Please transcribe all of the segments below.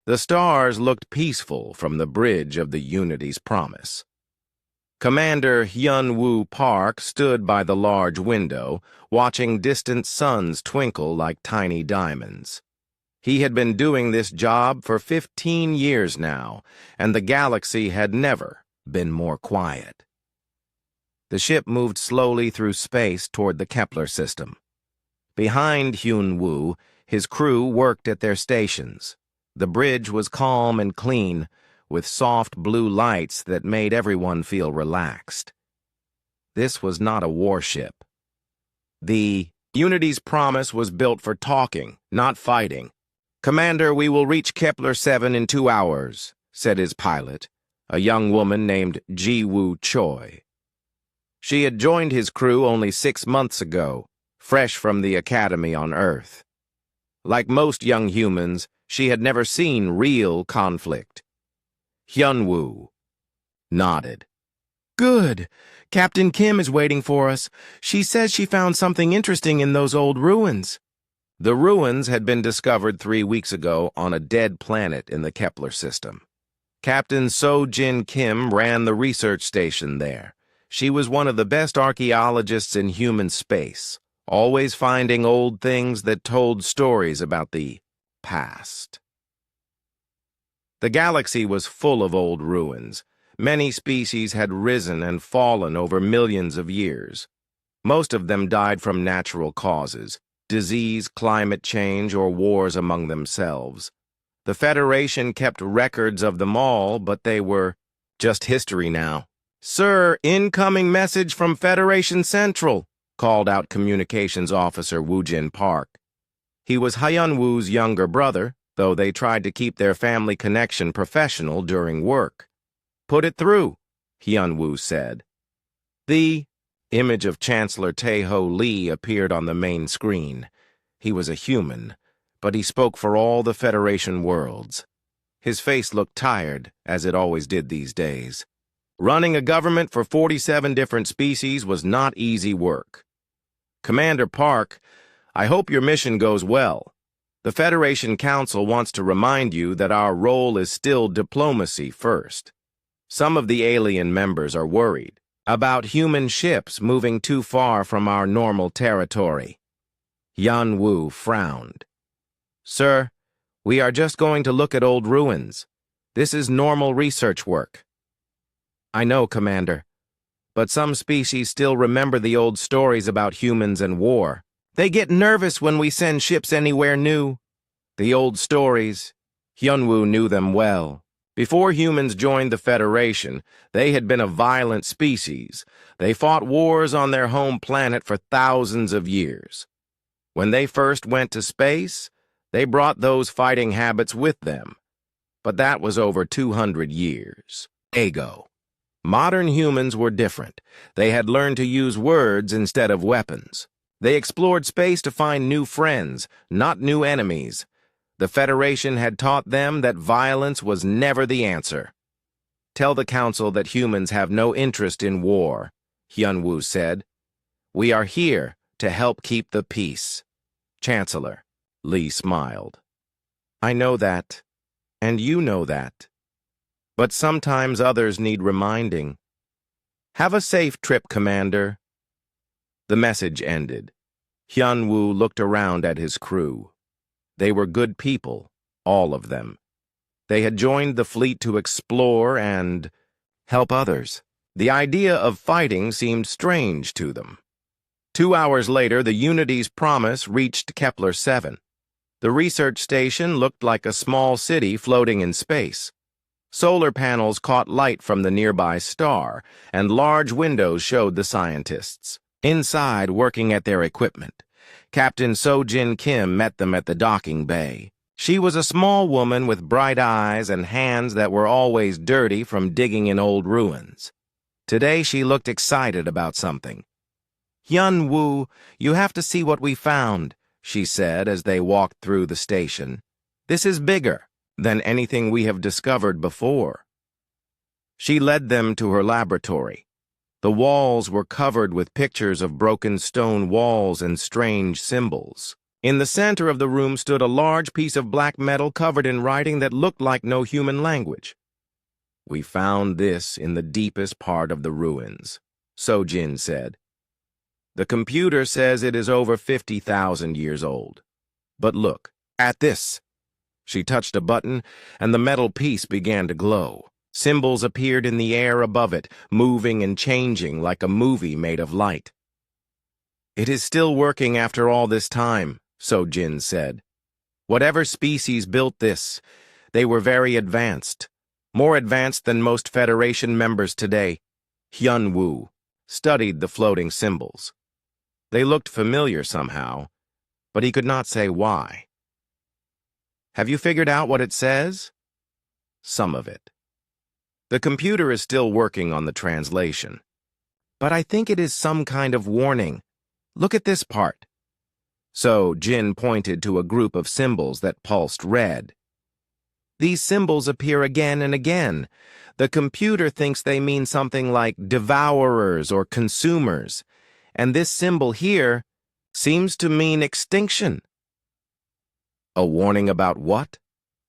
The stars looked peaceful from the bridge of the Unity's Promise. Commander Hyun-woo Park stood by the large window, watching distant suns twinkle like tiny diamonds. He had been doing this job for 15 years now, and the galaxy had never been more quiet. The ship moved slowly through space toward the Kepler system. Behind Hyun-woo, his crew worked at their stations. The bridge was calm and clean, with soft blue lights that made everyone feel relaxed. This was not a warship. The Unity's Promise was built for talking, not fighting. "Commander, we will reach Kepler 7 in 2 hours," said his pilot, a young woman named Ji-woo Choi. She had joined his crew only 6 months ago, fresh from the academy on Earth. Like most young humans, she had never seen real conflict. Hyun-woo nodded. "Good. Captain Kim is waiting for us. She says she found something interesting in those old ruins." The ruins had been discovered 3 weeks ago on a dead planet in the Kepler system. Captain So-jin Kim ran the research station there. She was one of the best archaeologists in human space, always finding old things that told stories about the past. The galaxy was full of old ruins. Many species had risen and fallen over millions of years. Most of them died from natural causes, disease, climate change, or wars among themselves. The Federation kept records of them all, but they were just history now. "Sir, incoming message from Federation Central," called out Communications Officer Woo-jin Park. He was Hyun-woo's younger brother, though they tried to keep their family connection professional during work. "Put it through," Hyun-woo said. The image of Chancellor Tae-ho Lee appeared on the main screen. He was a human, but he spoke for all the Federation worlds. His face looked tired, as it always did these days. Running a government for 47 different species was not easy work. "Commander Park, I hope your mission goes well. The Federation Council wants to remind you that our role is still diplomacy first. Some of the alien members are worried about human ships moving too far from our normal territory." Hyun-woo frowned. "Sir, we are just going to look at old ruins. This is normal research work." "I know, Commander, but some species still remember the old stories about humans and war. They get nervous when we send ships anywhere new." The old stories, Hyun-woo knew them well. Before humans joined the Federation, they had been a violent species. They fought wars on their home planet for thousands of years. When they first went to space, they brought those fighting habits with them. But that was over 200 years ago. Modern humans were different. They had learned to use words instead of weapons. They explored space to find new friends, not new enemies. The Federation had taught them that violence was never the answer. "Tell the Council that humans have no interest in war," Hyun-woo said. "We are here to help keep the peace." "Chancellor," Lee smiled. "I know that, and you know that. But sometimes others need reminding. Have a safe trip, Commander." The message ended. Hyun-woo looked around at his crew. They were good people, all of them. They had joined the fleet to explore and help others. The idea of fighting seemed strange to them. 2 hours later, the Unity's Promise reached Kepler 7. The research station looked like a small city floating in space. Solar panels caught light from the nearby star, and large windows showed the scientists. Inside, working at their equipment, Captain So-jin Kim met them at the docking bay. She was a small woman with bright eyes and hands that were always dirty from digging in old ruins. Today she looked excited about something. "Hyun-woo, you have to see what we found," she said as they walked through the station. "This is bigger than anything we have discovered before." She led them to her laboratory. The walls were covered with pictures of broken stone walls and strange symbols. In the center of the room stood a large piece of black metal covered in writing that looked like no human language. "We found this in the deepest part of the ruins," Sojin said. "The computer says it is over 50,000 years old. But look, at this." She touched a button, and the metal piece began to glow. Symbols appeared in the air above it, moving and changing like a movie made of light. "It is still working after all this time," Sojin said. "Whatever species built this, they were very advanced. More advanced than most Federation members today." Hyun-woo studied the floating symbols. They looked familiar somehow, but he could not say why. "Have you figured out what it says?" "Some of it. The computer is still working on the translation. But I think it is some kind of warning. Look at this part." So Jin pointed to a group of symbols that pulsed red. "These symbols appear again and again. The computer thinks they mean something like devourers or consumers, and this symbol here seems to mean extinction." "A warning about what?"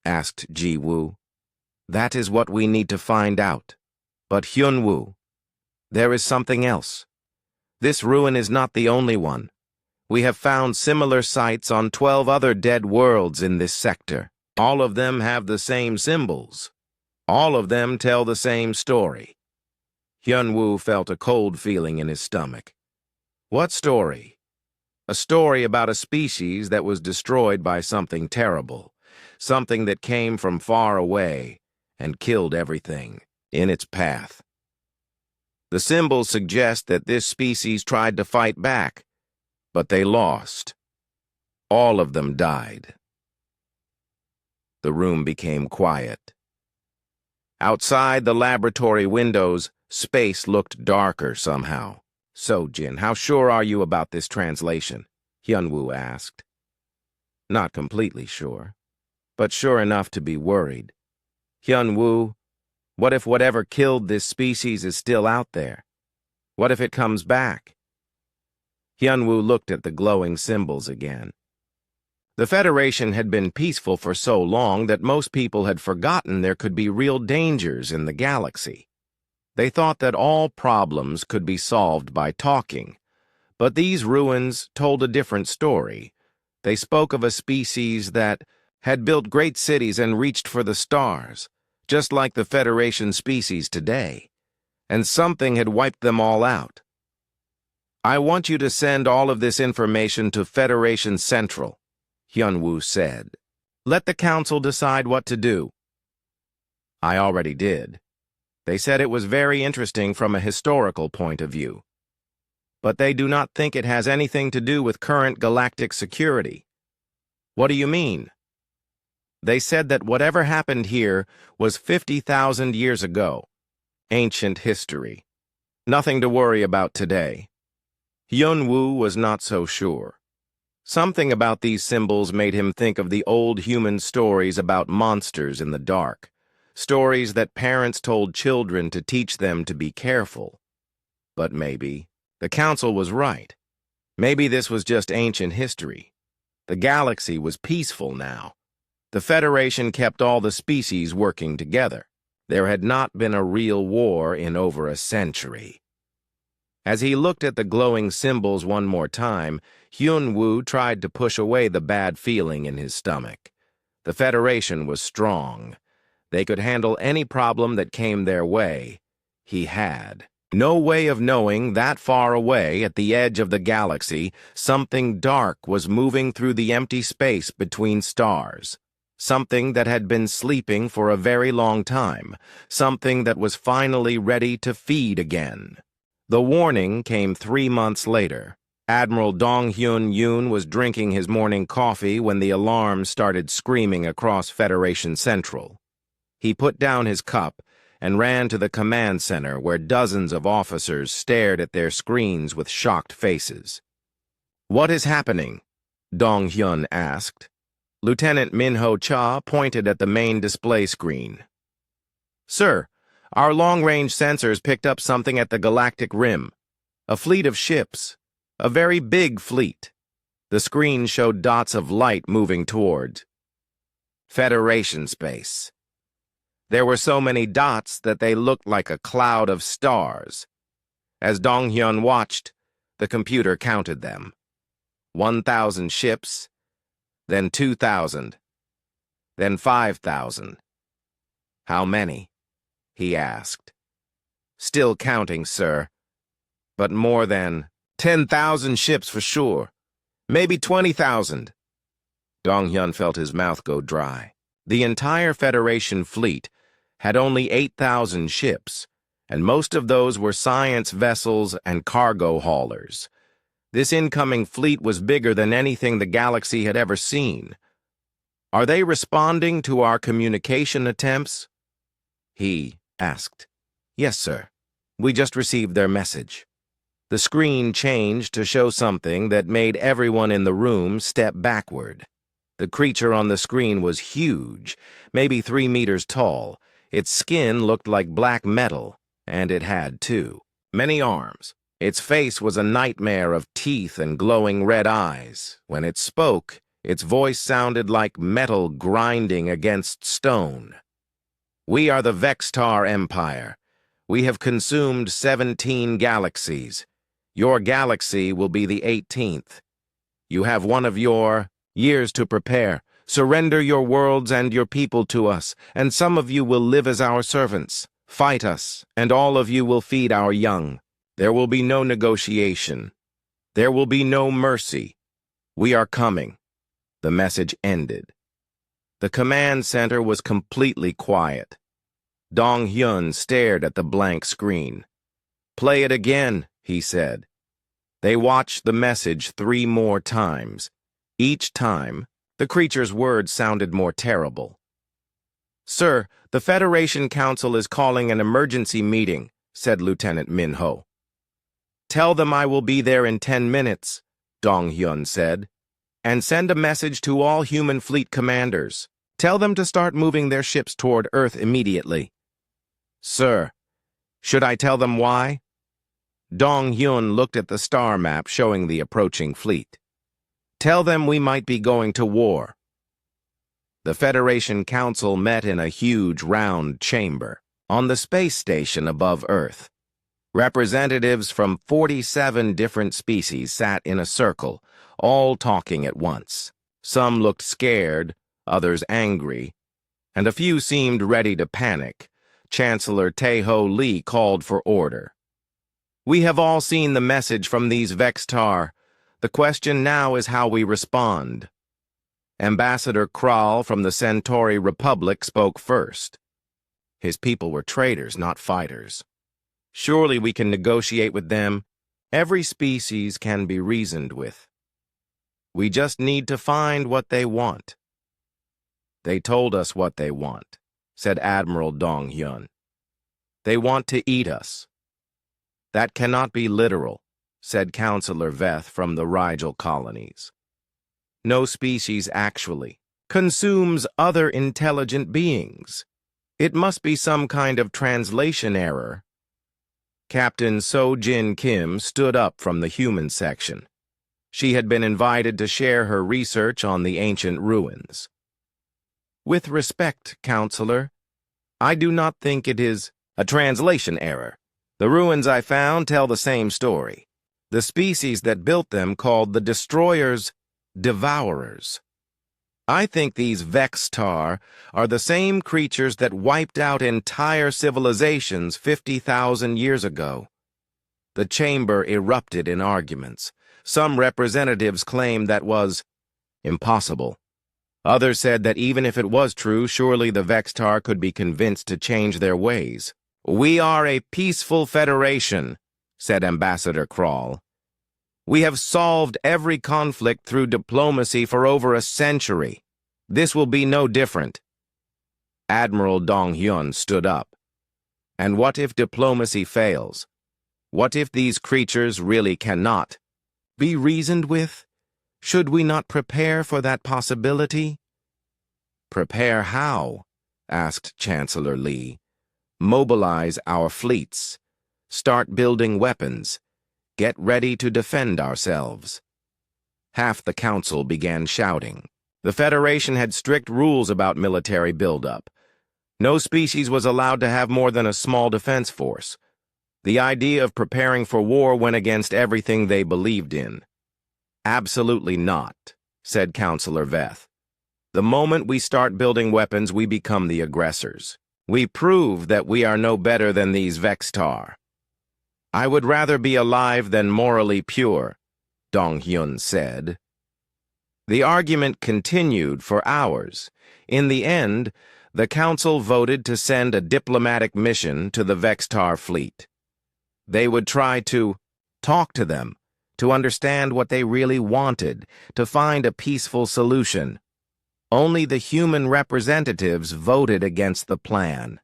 asked Ji-woo. "That is what we need to find out. But Hyun-woo, there is something else. This ruin is not the only one. We have found similar sites on 12 other dead worlds in this sector. All of them have the same symbols. All of them tell the same story." Hyun-woo felt a cold feeling in his stomach. "What story?" "A story about a species that was destroyed by something terrible, something that came from far away and killed everything in its path. The symbols suggest that this species tried to fight back, but they lost. All of them died." The room became quiet. Outside the laboratory windows, space looked darker somehow. "Sojin, how sure are you about this translation?" Hyun-woo asked. "Not completely sure, but sure enough to be worried. Hyun-woo, what if whatever killed this species is still out there? What if it comes back?" Hyun-woo looked at the glowing symbols again. The Federation had been peaceful for so long that most people had forgotten there could be real dangers in the galaxy. They thought that all problems could be solved by talking, but these ruins told a different story. They spoke of a species that had built great cities and reached for the stars, just like the Federation species today, and something had wiped them all out. "I want you to send all of this information to Federation Central," Hyun-woo said. "Let the Council decide what to do." "I already did. They said it was very interesting from a historical point of view. But they do not think it has anything to do with current galactic security." "What do you mean?" "They said that whatever happened here was 50,000 years ago. Ancient history. Nothing to worry about today." Hyun-woo was not so sure. Something about these symbols made him think of the old human stories about monsters in the dark. Stories that parents told children to teach them to be careful. But maybe the Council was right. Maybe this was just ancient history. The galaxy was peaceful now. The Federation kept all the species working together. There had not been a real war in over a century. As he looked at the glowing symbols one more time, Hyun-woo tried to push away the bad feeling in his stomach. The Federation was strong. They could handle any problem that came their way. He had no way of knowing that far away at the edge of the galaxy, something dark was moving through the empty space between stars. Something that had been sleeping for a very long time. Something that was finally ready to feed again. The warning came 3 months later. Admiral Dong-hyun Yoon was drinking his morning coffee when the alarm started screaming across Federation Central. He put down his cup and ran to the command center where dozens of officers stared at their screens with shocked faces. "What is happening?" Dong-hyun asked. Lieutenant Min-ho Cha pointed at the main display screen. "Sir, our long-range sensors picked up something at the galactic rim. A fleet of ships. A very big fleet." The screen showed dots of light moving toward Federation space. There were so many dots that they looked like a cloud of stars. As Dong-hyun watched, the computer counted them. 1,000 ships, then 2,000, then 5,000. How many? He asked. Still counting, sir. But more than 10,000 ships for sure. Maybe 20,000. Dong-hyun felt his mouth go dry. The entire Federation fleet had only 8,000 ships, and most of those were science vessels and cargo haulers. This incoming fleet was bigger than anything the galaxy had ever seen. Are they responding to our communication attempts? He asked. Yes, sir. We just received their message. The screen changed to show something that made everyone in the room step backward. The creature on the screen was huge, maybe 3 meters tall. Its skin looked like black metal, and it had, too, many arms. Its face was a nightmare of teeth and glowing red eyes. When it spoke, its voice sounded like metal grinding against stone. We are the Vextar Empire. We have consumed 17 galaxies. Your galaxy will be the 18th. You have one of your years to prepare. Surrender your worlds and your people to us, and some of you will live as our servants. Fight us, and all of you will feed our young. There will be no negotiation. There will be no mercy. We are coming. The message ended. The command center was completely quiet. Dong-hyun stared at the blank screen. Play it again, he said. They watched the message 3 more times. Each time, the creature's words sounded more terrible. Sir, the Federation Council is calling an emergency meeting, said Lieutenant Min-ho. Tell them I will be there in 10 minutes, Dong-hyun said, and send a message to all human fleet commanders. Tell them to start moving their ships toward Earth immediately. Sir, should I tell them why? Dong-hyun looked at the star map showing the approaching fleet. Tell them we might be going to war. The Federation Council met in a huge round chamber on the space station above Earth. Representatives from 47 different species sat in a circle, all talking at once. Some looked scared, others angry, and a few seemed ready to panic. Chancellor Tae-ho Lee called for order. We have all seen the message from these Vextar. The question now is how we respond. Ambassador Kral from the Centauri Republic spoke first. His people were traitors, not fighters. Surely we can negotiate with them. Every species can be reasoned with. We just need to find what they want. They told us what they want, said Admiral Dong-hyun. They want to eat us. That cannot be literal, said Counselor Veth from the Rigel colonies. No species actually consumes other intelligent beings. It must be some kind of translation error. Captain So-jin Kim stood up from the human section. She had been invited to share her research on the ancient ruins. With respect, Counselor, I do not think it is a translation error. The ruins I found tell the same story. The species that built them called the Destroyers Devourers. I think these Vextar are the same creatures that wiped out entire civilizations 50,000 years ago. The chamber erupted in arguments. Some representatives claimed that was impossible. Others said that even if it was true, surely the Vextar could be convinced to change their ways. We are a peaceful federation, said Ambassador Kral. We have solved every conflict through diplomacy for over a century. This will be no different. Admiral Dong-hyun stood up. And what if diplomacy fails? What if these creatures really cannot be reasoned with? Should we not prepare for that possibility? Prepare how? Asked Chancellor Lee. Mobilize our fleets. Start building weapons. Get ready to defend ourselves. Half the council began shouting. The Federation had strict rules about military buildup. No species was allowed to have more than a small defense force. The idea of preparing for war went against everything they believed in. Absolutely not, said Counselor Veth. The moment we start building weapons, we become the aggressors. We prove that we are no better than these Vextar. I would rather be alive than morally pure, Dong-hyun said. The argument continued for hours. In the end, the council voted to send a diplomatic mission to the Vextar fleet. They would try to talk to them, to understand what they really wanted, to find a peaceful solution. Only the human representatives voted against the plan.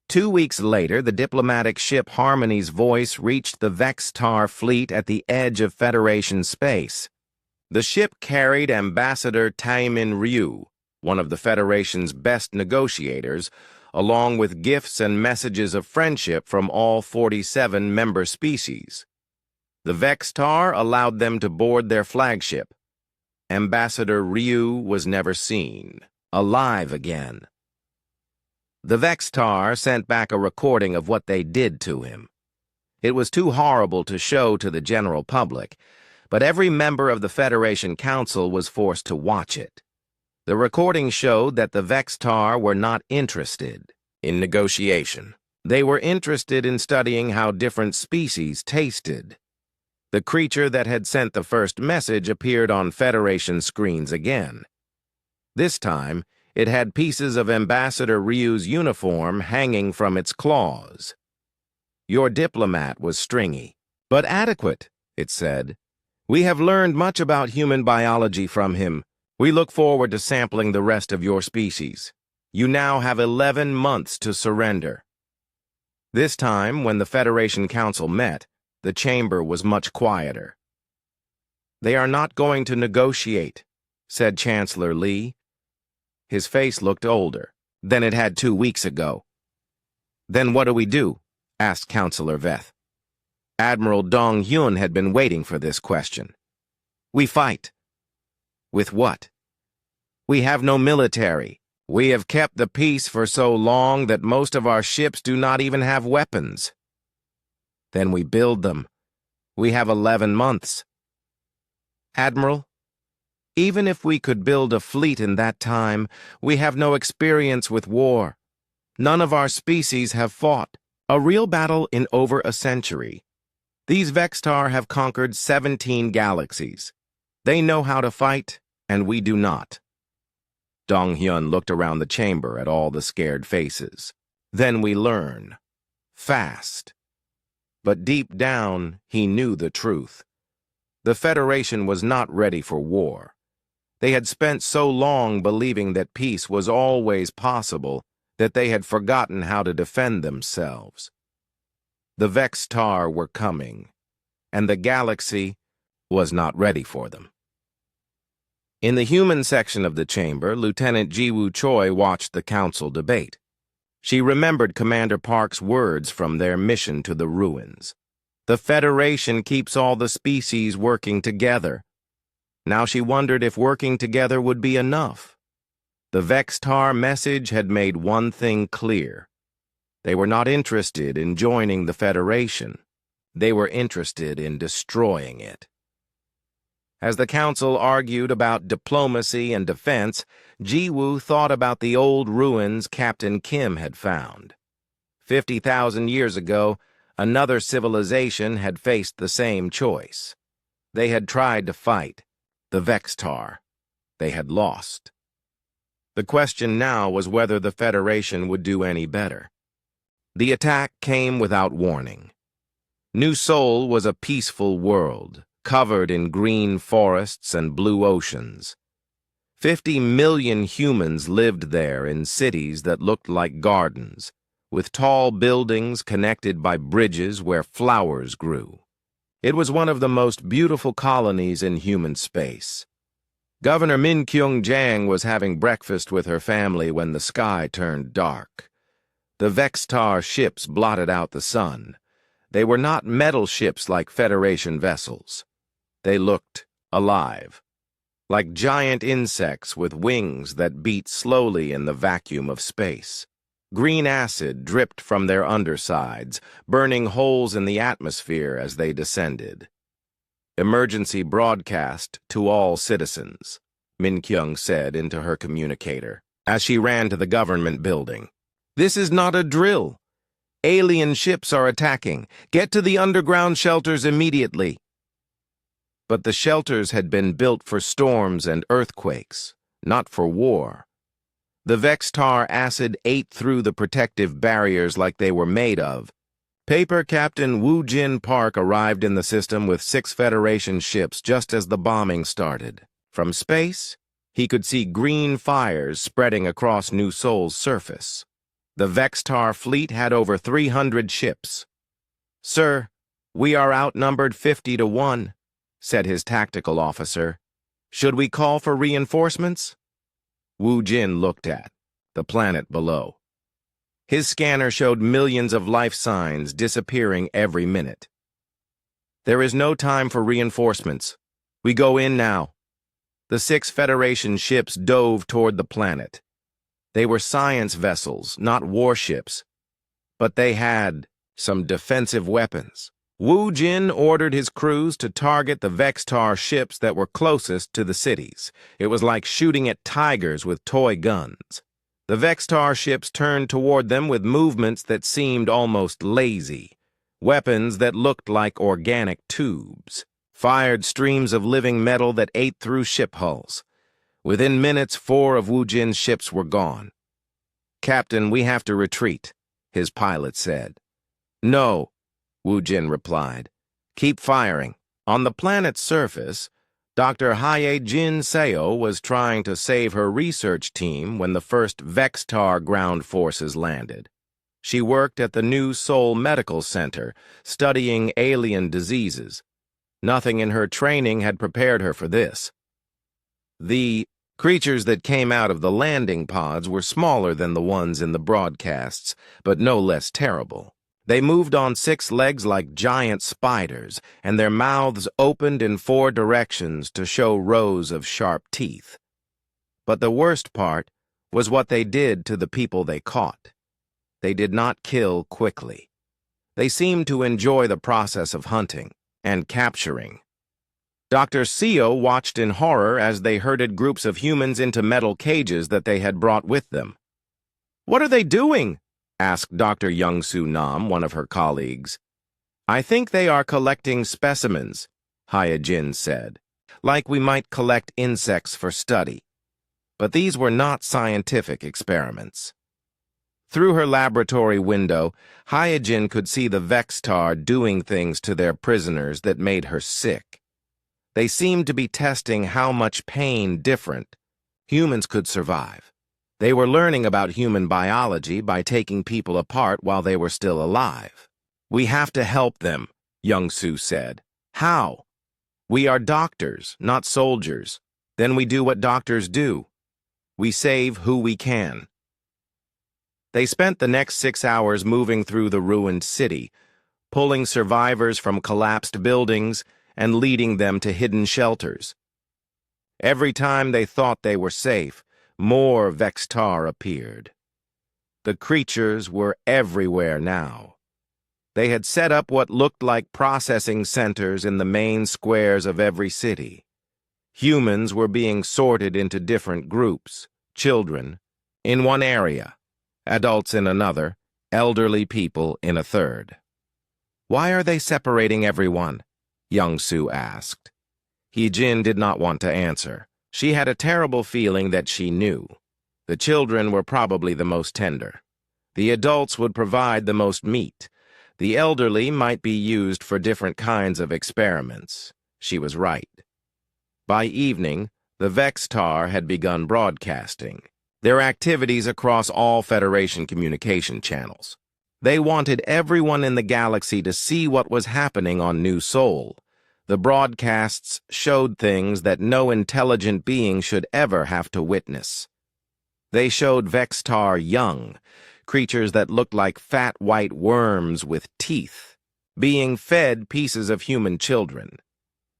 2 weeks later, the diplomatic ship Harmony's voice reached the Vextar fleet at the edge of Federation space. The ship carried Ambassador Taemin Ryu, one of the Federation's best negotiators, along with gifts and messages of friendship from all 47 member species. The Vextar allowed them to board their flagship. Ambassador Ryu was never seen, alive again. The Vextar sent back a recording of what they did to him. It was too horrible to show to the general public, but every member of the Federation Council was forced to watch it. The recording showed that the Vextar were not interested in negotiation. They were interested in studying how different species tasted. The creature that had sent the first message appeared on Federation screens again. This time, it had pieces of Ambassador Ryu's uniform hanging from its claws. Your diplomat was stringy, but adequate, it said. We have learned much about human biology from him. We look forward to sampling the rest of your species. You now have 11 months to surrender. This time, when the Federation Council met, the chamber was much quieter. They are not going to negotiate, said Chancellor Lee. His face looked older than it had 2 weeks ago. Then what do we do? Asked Counselor Veth. Admiral Dong-hyun had been waiting for this question. We fight. With what? We have no military. We have kept the peace for so long that most of our ships do not even have weapons. Then we build them. We have 11 months. Admiral, even if we could build a fleet in that time, we have no experience with war. None of our species have fought a real battle in over a century. These Vextar have conquered 17 galaxies. They know how to fight, and we do not. Dong-hyun looked around the chamber at all the scared faces. Then we learn. Fast. But deep down, he knew the truth. The Federation was not ready for war. They had spent so long believing that peace was always possible that they had forgotten how to defend themselves. The Vextar were coming, and the galaxy was not ready for them. In the human section of the chamber, Lieutenant Ji-woo Choi watched the council debate. She remembered Commander Park's words from their mission to the ruins. The Federation keeps all the species working together. Now she wondered if working together would be enough. The Vextar message had made one thing clear. They were not interested in joining the Federation. They were interested in destroying it. As the council argued about diplomacy and defense, Ji-woo thought about the old ruins Captain Kim had found. 50,000 years ago, another civilization had faced the same choice. They had tried to fight the Vextar. They had lost. The question now was whether the Federation would do any better. The attack came without warning. New Seoul was a peaceful world, covered in green forests and blue oceans. 50 million humans lived there in cities that looked like gardens, with tall buildings connected by bridges where flowers grew. It was one of the most beautiful colonies in human space. Governor Min Kyung-jang was having breakfast with her family when the sky turned dark. The Vextar ships blotted out the sun. They were not metal ships like Federation vessels. They looked alive, like giant insects with wings that beat slowly in the vacuum of space. Green acid dripped from their undersides, burning holes in the atmosphere as they descended. "Emergency broadcast to all citizens," Min-kyung said into her communicator as she ran to the government building. "This is not a drill. Alien ships are attacking. Get to the underground shelters immediately." But the shelters had been built for storms and earthquakes, not for war. The Vextar acid ate through the protective barriers like they were made of. Paper Captain Woo Jin Park arrived in the system with 6 Federation ships just as the bombing started. From space, he could see green fires spreading across New Seoul's surface. The Vextar fleet had over 300 ships. "Sir, we are outnumbered 50-1, said his tactical officer. "Should we call for reinforcements?" Woo Jin looked at the planet below. His scanner showed millions of life signs disappearing every minute. "There is no time for reinforcements. We go in now." The 6 Federation ships dove toward the planet. They were science vessels, not warships, but they had some defensive weapons. Woo Jin ordered his crews to target the Vextar ships that were closest to the cities. It was like shooting at tigers with toy guns. The Vextar ships turned toward them with movements that seemed almost lazy. Weapons that looked like organic tubes fired streams of living metal that ate through ship hulls. Within minutes, 4 of Woo Jin's ships were gone. "Captain, we have to retreat," his pilot said. "No," Woo Jin replied. "Keep firing." On the planet's surface, Dr. Hye Jin Seo was trying to save her research team when the first Vextar ground forces landed. She worked at the New Seoul Medical Center, studying alien diseases. Nothing in her training had prepared her for this. The creatures that came out of the landing pods were smaller than the ones in the broadcasts, but no less terrible. They moved on 6 legs like giant spiders, and their mouths opened in 4 directions to show rows of sharp teeth. But the worst part was what they did to the people they caught. They did not kill quickly. They seemed to enjoy the process of hunting and capturing. Dr. Seo watched in horror as they herded groups of humans into metal cages that they had brought with them. "What are they doing?" asked Dr. Young-Soo Nam, one of her colleagues. "I think they are collecting specimens," Hye Jin said, "like we might collect insects for study. But these were not scientific experiments." Through her laboratory window, Hye Jin could see the Vextar doing things to their prisoners that made her sick. They seemed to be testing how much pain different humans could survive. They were learning about human biology by taking people apart while they were still alive. "We have to help them," Young-Soo said. "How?" "We are doctors, not soldiers. Then we do what doctors do. We save who we can." They spent the next 6 hours moving through the ruined city, pulling survivors from collapsed buildings and leading them to hidden shelters. Every time they thought they were safe, more Vextar appeared. The creatures were everywhere now. They had set up what looked like processing centers in the main squares of every city. Humans were being sorted into different groups: children in one area, adults in another, elderly people in a third. "Why are they separating everyone?" Young-Soo asked. Hee-jin did not want to answer. She had a terrible feeling that she knew. The children were probably the most tender. The adults would provide the most meat. The elderly might be used for different kinds of experiments. She was right. By evening, the Vextar had begun broadcasting their activities across all Federation communication channels. They wanted everyone in the galaxy to see what was happening on New Seoul. The broadcasts showed things that no intelligent being should ever have to witness. They showed Vextar young, creatures that looked like fat white worms with teeth, being fed pieces of human children.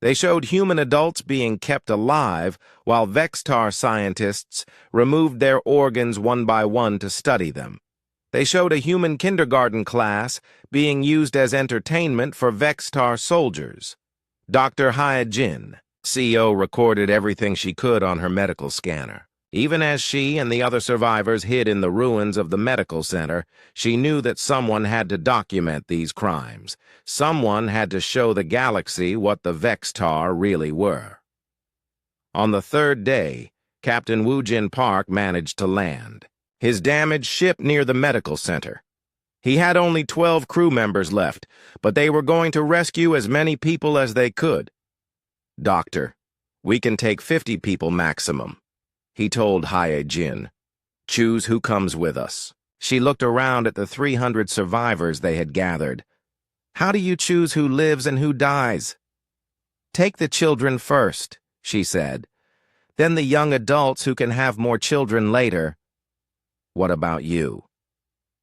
They showed human adults being kept alive while Vextar scientists removed their organs one by one to study them. They showed a human kindergarten class being used as entertainment for Vextar soldiers. Dr. Hyojin, CEO, recorded everything she could on her medical scanner. Even as she and the other survivors hid in the ruins of the medical center, she knew that someone had to document these crimes. Someone had to show the galaxy what the Vextar really were. On the third day, Captain Woojin Park managed to land his damaged ship near the medical center. He had only 12 crew members left, but they were going to rescue as many people as they could. "Doctor, we can take 50 people maximum," he told Hyojin. "Choose who comes with us." She looked around at the 300 survivors they had gathered. "How do you choose who lives and who dies?" "Take the children first," she said. "Then the young adults who can have more children later." "What about you?"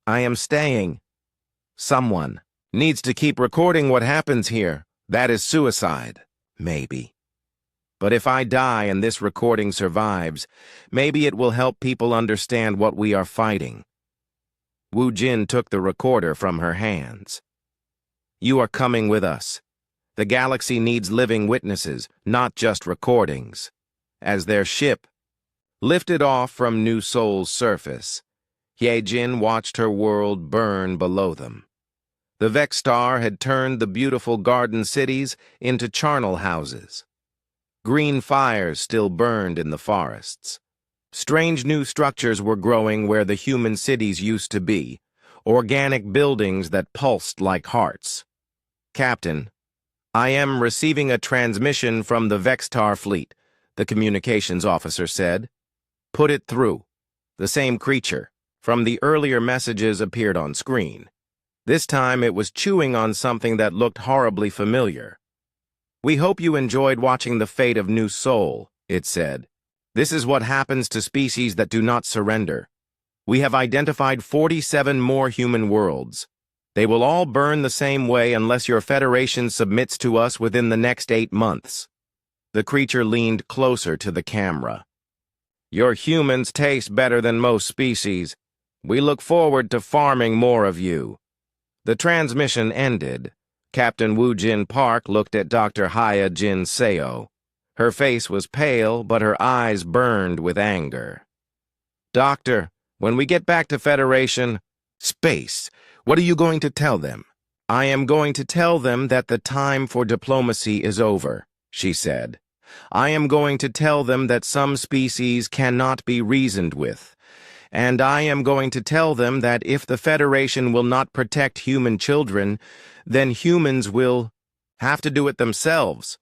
"I am staying." "Someone needs to keep recording what happens here. That is suicide." "Maybe. But if I die and this recording survives, maybe it will help people understand what we are fighting." Wu Jin took the recorder from her hands. "You are coming with us. The galaxy needs living witnesses, not just recordings." As their ship lifted off from New Seoul's surface, Hyejin watched her world burn below them. The Vextar had turned the beautiful garden cities into charnel houses. Green fires still burned in the forests. Strange new structures were growing where the human cities used to be, organic buildings that pulsed like hearts. "Captain, I am receiving a transmission from the Vextar fleet," the communications officer said. "Put it through." The same creature from the earlier messages appeared on screen. This time it was chewing on something that looked horribly familiar. "We hope you enjoyed watching the fate of New Seoul," it said. "This is what happens to species that do not surrender. We have identified 47 more human worlds. They will all burn the same way unless your Federation submits to us within the next 8 months. The creature leaned closer to the camera. "Your humans taste better than most species. We look forward to farming more of you." The transmission ended. Captain Woojin Park looked at Dr. Hyojin Seo. Her face was pale, but her eyes burned with anger. "Doctor, when we get back to Federation..." "Space, what are you going to tell them?" "I am going to tell them that the time for diplomacy is over," she said. "I am going to tell them that some species cannot be reasoned with. And I am going to tell them that if the Federation will not protect human children, then humans will have to do it themselves."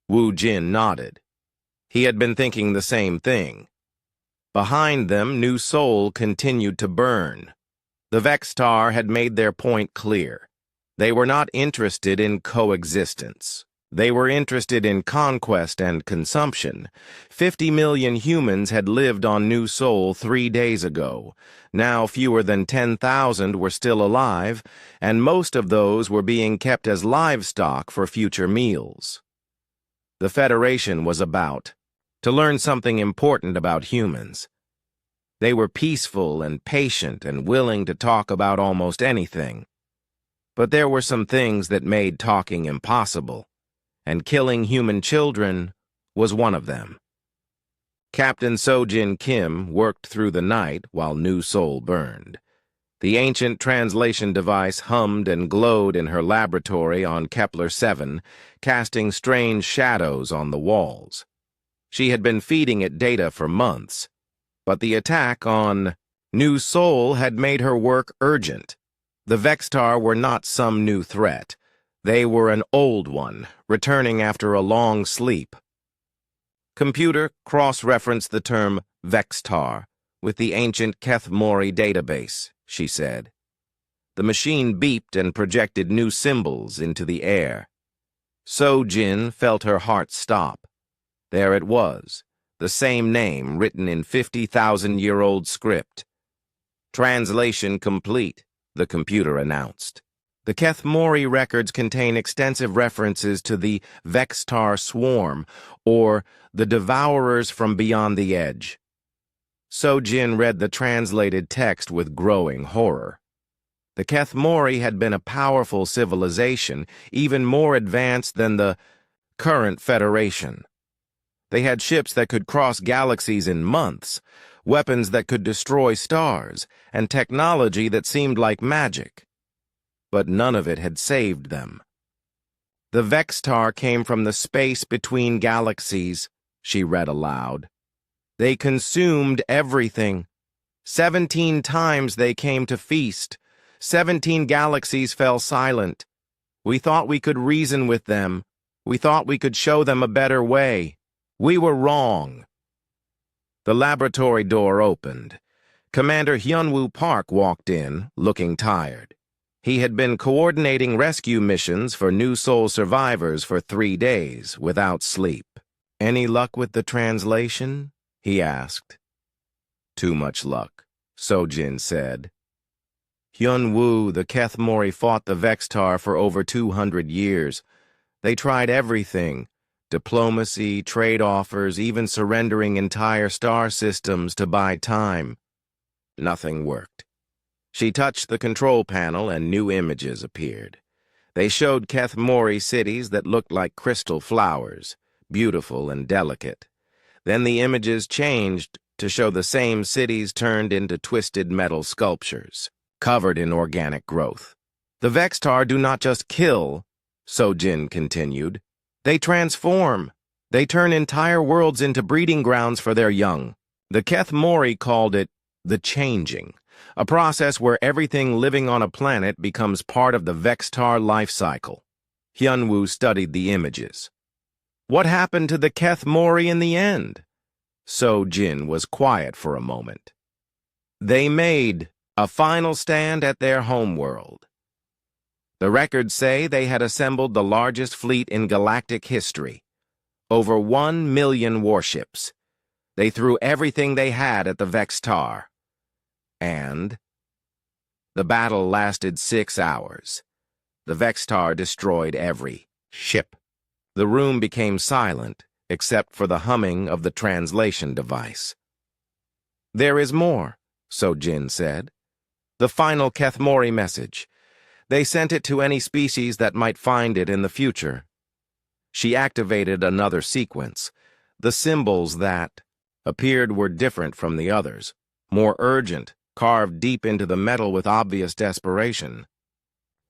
Wu Jin nodded. He had been thinking the same thing. Behind them, New Seoul continued to burn. The Vextar had made their point clear. They were not interested in coexistence. They were interested in conquest and consumption. 50 million humans had lived on New Seoul 3 days ago. Now fewer than 10,000 were still alive, and most of those were being kept as livestock for future meals. The Federation was about to learn something important about humans. They were peaceful and patient and willing to talk about almost anything. But there were some things that made talking impossible, and killing human children was one of them. Captain Sojin Kim worked through the night while New Seoul burned. The ancient translation device hummed and glowed in her laboratory on Kepler 7, casting strange shadows on the walls. She had been feeding it data for months, but the attack on New Seoul had made her work urgent. The Vextar were not some new threat. They were an old one, returning after a long sleep. Computer cross-referenced the term Vextar with the ancient Keth Mori database, she said. The machine beeped and projected new symbols into the air. Sojin felt her heart stop. There it was, the same name written in 50,000-year-old script. "Translation complete," the computer announced. The Kethmori records contain extensive references to the Vextar swarm, or the Devourers from Beyond the Edge. Sojin read the translated text with growing horror. The Kethmori had been a powerful civilization, even more advanced than the current Federation. They had ships that could cross galaxies in months, weapons that could destroy stars, and technology that seemed like magic. But none of it had saved them. The Vextar came from the space between galaxies, she read aloud. They consumed everything. 17 times they came to feast. 17 galaxies fell silent. We thought we could reason with them. We thought we could show them a better way. We were wrong. The laboratory door opened. Commander Hyunwoo Park walked in, looking tired. He had been coordinating rescue missions for New Soul survivors for 3 days, without sleep. "Any luck with the translation?" he asked. "Too much luck," Sojin said. Hyunwoo, the Kethmori fought the Vextar for over 200 years. They tried everything: diplomacy, trade offers, even surrendering entire star systems to buy time. Nothing worked. She touched the control panel and new images appeared. They showed Kethmori cities that looked like crystal flowers, beautiful and delicate. Then the images changed to show the same cities turned into twisted metal sculptures, covered in organic growth. "The Vextar do not just kill," Sojin continued. "They transform. They turn entire worlds into breeding grounds for their young." The Kethmori called it the changing, a process where everything living on a planet becomes part of the Vextar life cycle. Hyunwoo studied the images. "What happened to the Kethmori in the end?" Sojin was quiet for a moment. "They made a final stand at their homeworld. The records say they had assembled the largest fleet in galactic history, over 1 million warships. They threw everything they had at the Vextar. And the battle lasted 6 hours. The Vextar destroyed every ship. The room became silent, except for the humming of the translation device. "There is more," Sojin said. "The final Kethmori message. They sent it to any species that might find it in the future." She activated another sequence. The symbols that appeared were different from the others, more urgent, carved deep into the metal with obvious desperation.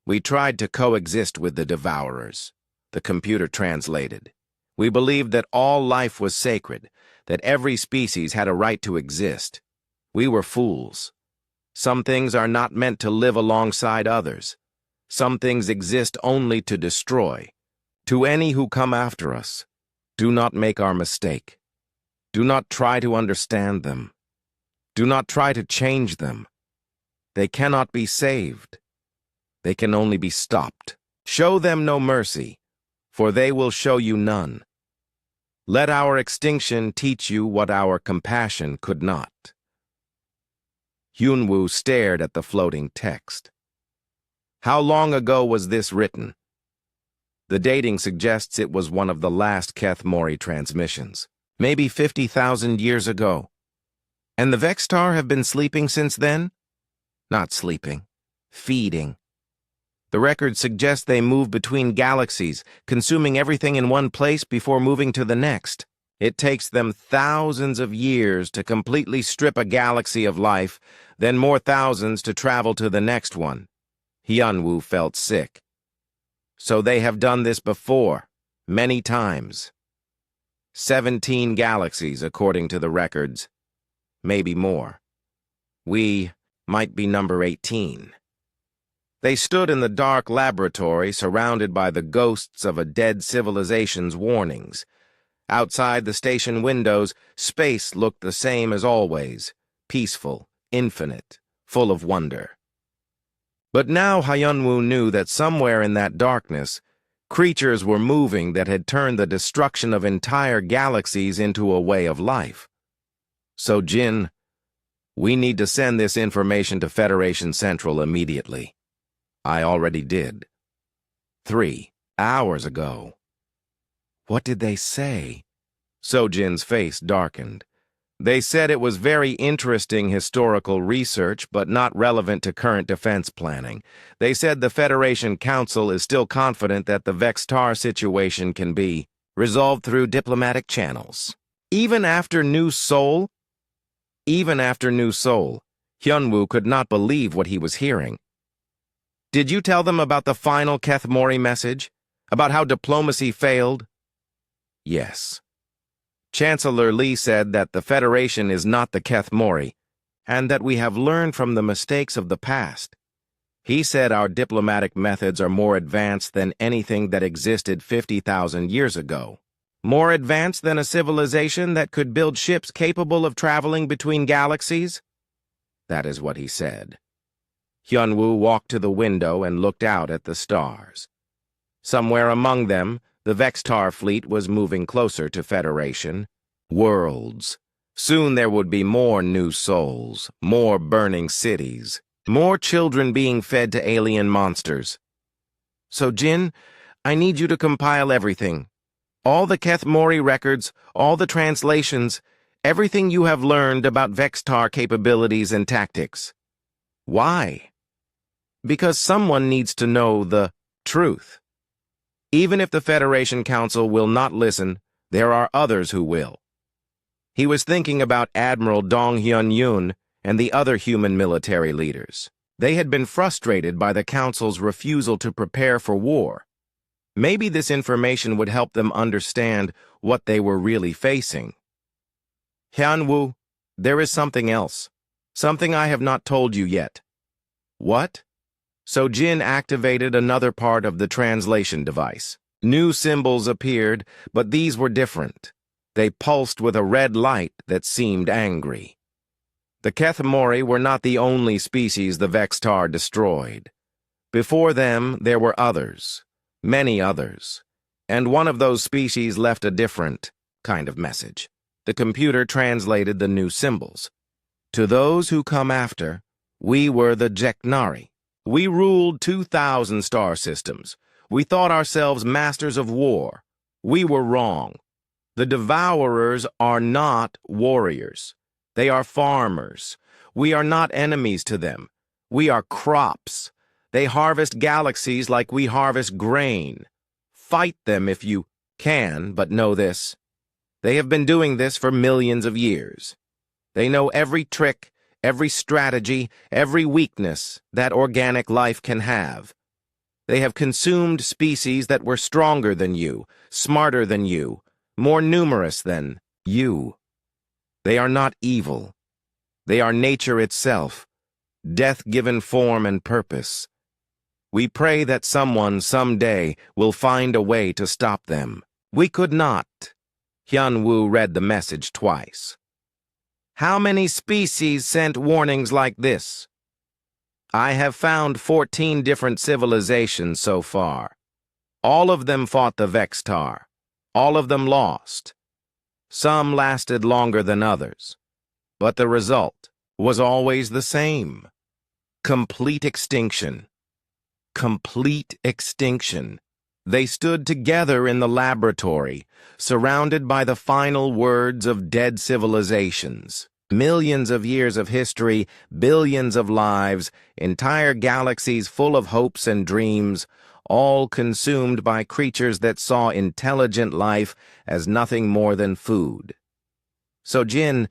"We tried to coexist with the Devourers," the computer translated. "We believed that all life was sacred, that every species had a right to exist. We were fools. Some things are not meant to live alongside others. Some things exist only to destroy. To any who come after us, do not make our mistake. Do not try to understand them. Do not try to change them. They cannot be saved. They can only be stopped. Show them no mercy, for they will show you none. Let our extinction teach you what our compassion could not." Hyunwoo stared at the floating text. "How long ago was this written?" The dating suggests it was one of the last Kethmori transmissions. "Maybe 50,000 years ago." "And the Vextar have been sleeping since then?" "Not sleeping. Feeding. The records suggest they move between galaxies, consuming everything in one place before moving to the next. It takes them thousands of years to completely strip a galaxy of life, then more thousands to travel to the next one." Hyunwoo felt sick. "So they have done this before, many times. 17 galaxies, according to the records. Maybe more. We might be number 18. They stood in the dark laboratory, surrounded by the ghosts of a dead civilization's warnings. Outside the station windows, space looked the same as always, peaceful, infinite, full of wonder. But now Hyunwoo knew that somewhere in that darkness, creatures were moving that had turned the destruction of entire galaxies into a way of life. "So, Jin, we need to send this information to Federation Central immediately." I already did. 3 hours ago. What did they say? Sojin's face darkened. They said it was very interesting historical research, but not relevant to current defense planning. They said the Federation Council is still confident that the Vextar situation can be resolved through diplomatic channels. Even after New Seoul? Even after New Seoul, Hyunwoo could not believe what he was hearing. Did you tell them about the final Keth Mori message? About how diplomacy failed? Yes. Chancellor Lee said that the Federation is not the Keth Mori, and that we have learned from the mistakes of the past. He said our diplomatic methods are more advanced than anything that existed 50,000 years ago. More advanced than a civilization that could build ships capable of traveling between galaxies? That is what he said. Hyunwoo walked to the window and looked out at the stars. Somewhere among them, the Vextar fleet was moving closer to Federation. Worlds. Soon there would be more new souls, more burning cities, more children being fed to alien monsters. So, Jin, I need you to compile everything. All the Keth Mori records, all the translations, everything you have learned about Vextar capabilities and tactics. Why? Because someone needs to know the truth. Even if the Federation Council will not listen, there are others who will. He was thinking about Admiral Dong Hyun-yoon and the other human military leaders. They had been frustrated by the Council's refusal to prepare for war. Maybe this information would help them understand what they were really facing. Hyunwoo, there is something else. Something I have not told you yet. What? So Jin activated another part of the translation device. New symbols appeared, but these were different. They pulsed with a red light that seemed angry. The Keth Mori were not the only species the Vextar destroyed. Before them, there were others, many others, and one of those species left a different kind of message. The computer translated the new symbols. To those who come after, we were the Jeknari. We ruled 2,000 star systems. We thought ourselves masters of war. We were wrong. The Devourers are not warriors. They are farmers. We are not enemies to them. We are crops. They harvest galaxies like we harvest grain. Fight them if you can, but know this. They have been doing this for millions of years. They know every trick, every strategy, every weakness that organic life can have. They have consumed species that were stronger than you, smarter than you, more numerous than you. They are not evil. They are nature itself, death given form and purpose. We pray that someone someday will find a way to stop them. We could not. Hyunwoo read the message twice. How many species sent warnings like this? I have found 14 different civilizations so far. All of them fought the Vextar. All of them lost. Some lasted longer than others. But the result was always the same. Complete extinction. Complete extinction. They stood together in the laboratory, surrounded by the final words of dead civilizations. Millions of years of history, billions of lives, entire galaxies full of hopes and dreams, all consumed by creatures that saw intelligent life as nothing more than food. So, Jin,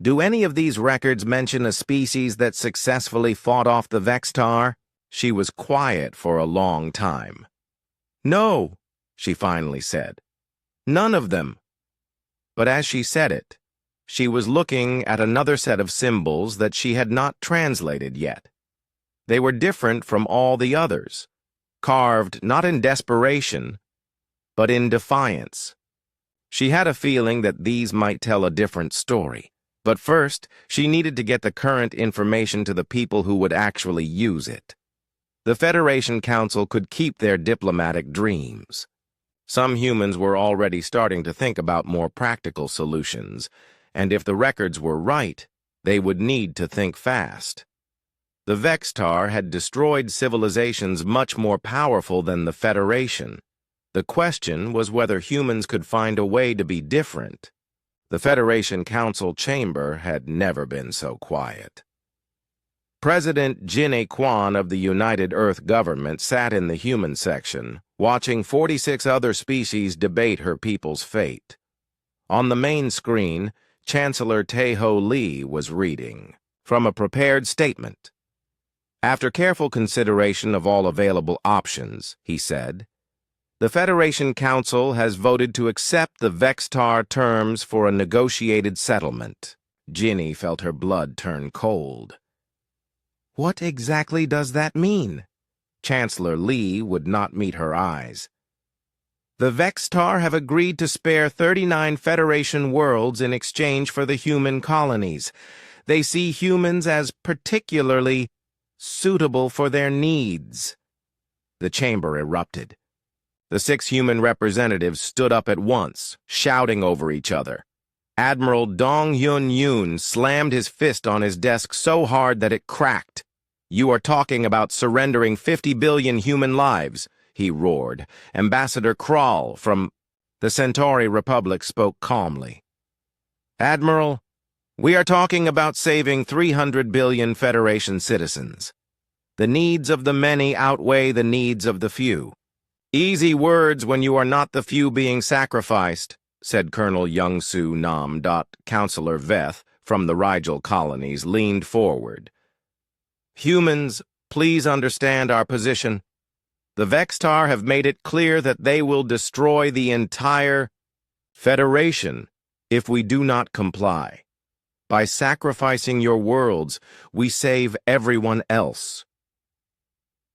do any of these records mention a species that successfully fought off the Vextar? She was quiet for a long time. No, she finally said. None of them. But as she said it, she was looking at another set of symbols that she had not translated yet. They were different from all the others, carved not in desperation, but in defiance. She had a feeling that these might tell a different story, but first she needed to get the current information to the people who would actually use it. The Federation Council could keep their diplomatic dreams. Some humans were already starting to think about more practical solutions, and if the records were right, they would need to think fast. The Vextar had destroyed civilizations much more powerful than the Federation. The question was whether humans could find a way to be different. The Federation Council chamber had never been so quiet. President Jinne Quan of the United Earth government sat in the human section, watching 46 other species debate her people's fate. On the main screen, Chancellor Tae-Ho Lee was reading from a prepared statement. After careful consideration of all available options, he said, the Federation Council has voted to accept the Vextar terms for a negotiated settlement. Ginny felt her blood turn cold. What exactly does that mean? Chancellor Lee would not meet her eyes. The Vextar have agreed to spare 39 Federation worlds in exchange for the human colonies. They see humans as particularly suitable for their needs. The chamber erupted. The 6 human representatives stood up at once, shouting over each other. Admiral Dong Hyun-yoon slammed his fist on his desk so hard that it cracked. You are talking about surrendering 50 billion human lives, he roared. Ambassador Krall from the Centauri Republic spoke calmly. Admiral, we are talking about saving 300 billion Federation citizens. The needs of the many outweigh the needs of the few. Easy words when you are not the few being sacrificed, said Colonel Young-Soo Nam. Counselor Veth from the Rigel colonies leaned forward. Humans, please understand our position. The Vextar have made it clear that they will destroy the entire Federation if we do not comply. By sacrificing your worlds, we save everyone else.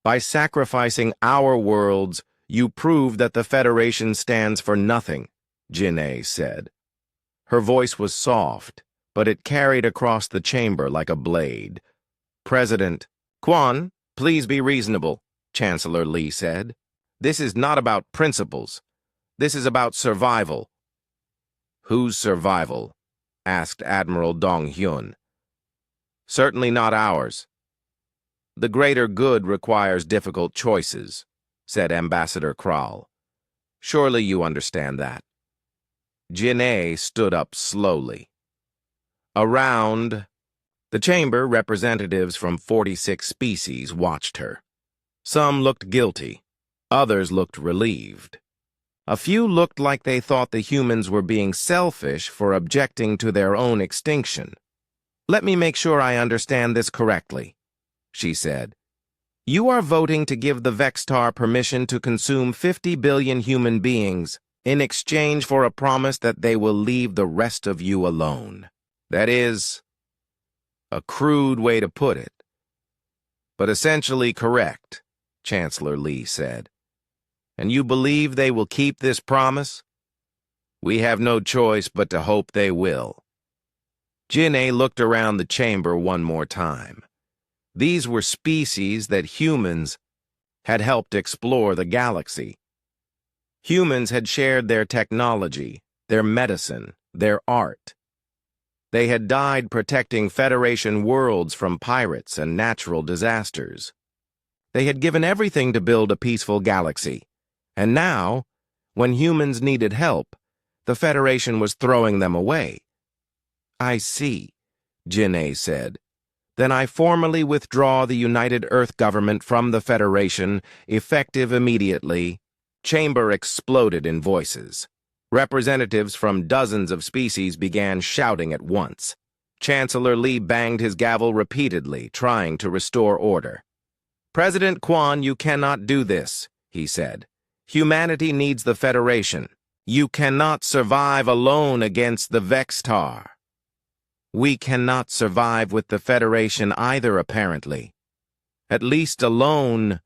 By sacrificing our worlds, you prove that the Federation stands for nothing, Jinne said. Her voice was soft, but it carried across the chamber like a blade. President Quan, please be reasonable, Chancellor Lee said. This is not about principles. This is about survival. Whose survival? Asked Admiral Dong Hyun. Certainly not ours. The greater good requires difficult choices, said Ambassador Krall. Surely you understand that. Jinne stood up slowly. Around the chamber, representatives from 46 species watched her. Some looked guilty. Others looked relieved. A few looked like they thought the humans were being selfish for objecting to their own extinction. Let me make sure I understand this correctly, she said. You are voting to give the Vextar permission to consume 50 billion human beings in exchange for a promise that they will leave the rest of you alone. That is a crude way to put it, but essentially correct, Chancellor Lee said. And you believe they will keep this promise? We have no choice but to hope they will. Jinne looked around the chamber one more time. These were species that humans had helped explore the galaxy. Humans had shared their technology, their medicine, their art. They had died protecting Federation worlds from pirates and natural disasters. They had given everything to build a peaceful galaxy. And now, when humans needed help, the Federation was throwing them away. I see, Jinne said. Then I formally withdraw the United Earth government from the Federation, effective immediately. Chamber exploded in voices. Representatives from dozens of species began shouting at once. Chancellor Lee banged his gavel repeatedly, trying to restore order. President Quan, you cannot do this, he said. Humanity needs the Federation. You cannot survive alone against the Vextar. We cannot survive with the Federation either, apparently. At least alone,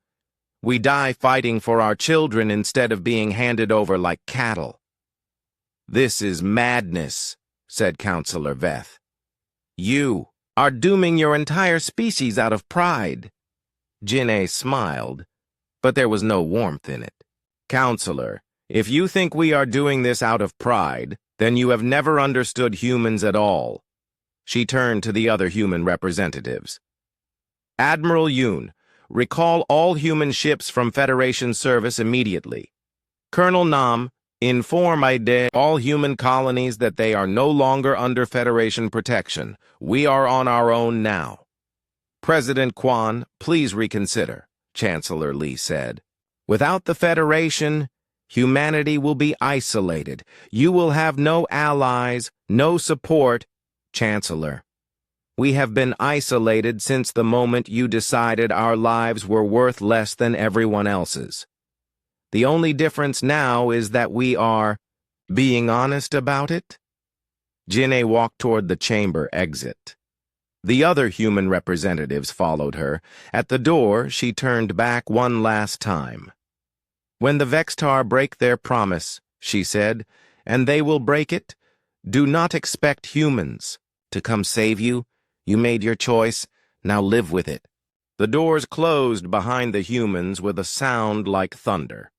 we die fighting for our children instead of being handed over like cattle. This is madness, said Counselor Veth. You are dooming your entire species out of pride. Jinne smiled, but there was no warmth in it. Counselor, if you think we are doing this out of pride, then you have never understood humans at all. She turned to the other human representatives. Admiral Yoon, recall all human ships from Federation service immediately. Colonel Nam, inform all human colonies that they are no longer under Federation protection. We are on our own now. President Kwan, please reconsider, Chancellor Lee said. Without the Federation, humanity will be isolated. You will have no allies, no support, Chancellor. We have been isolated since the moment you decided our lives were worth less than everyone else's. The only difference now is that we are being honest about it. Jin'e walked toward the chamber exit. The other human representatives followed her. At the door, she turned back one last time. When the Vextar break their promise, she said, and they will break it, do not expect humans to come save you. You made your choice, now live with it. The doors closed behind the humans with a sound like thunder.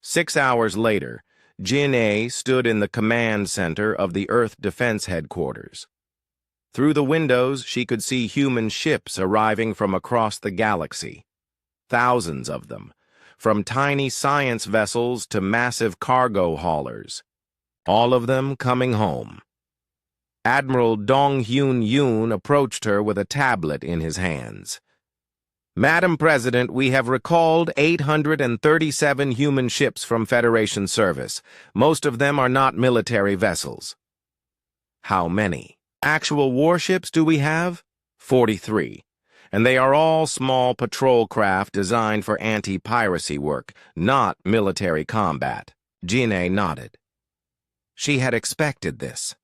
6 hours later, Jin'e stood in the command center of the Earth Defense Headquarters. Through the windows, she could see human ships arriving from across the galaxy. Thousands of them, from tiny science vessels to massive cargo haulers. All of them coming home. Admiral Dong-Hyun Yoon approached her with a tablet in his hands. Madam President, we have recalled 837 human ships from Federation service. Most of them are not military vessels. How many actual warships do we have? 43. And they are all small patrol craft designed for anti-piracy work, not military combat. Jin'e nodded. She had expected this.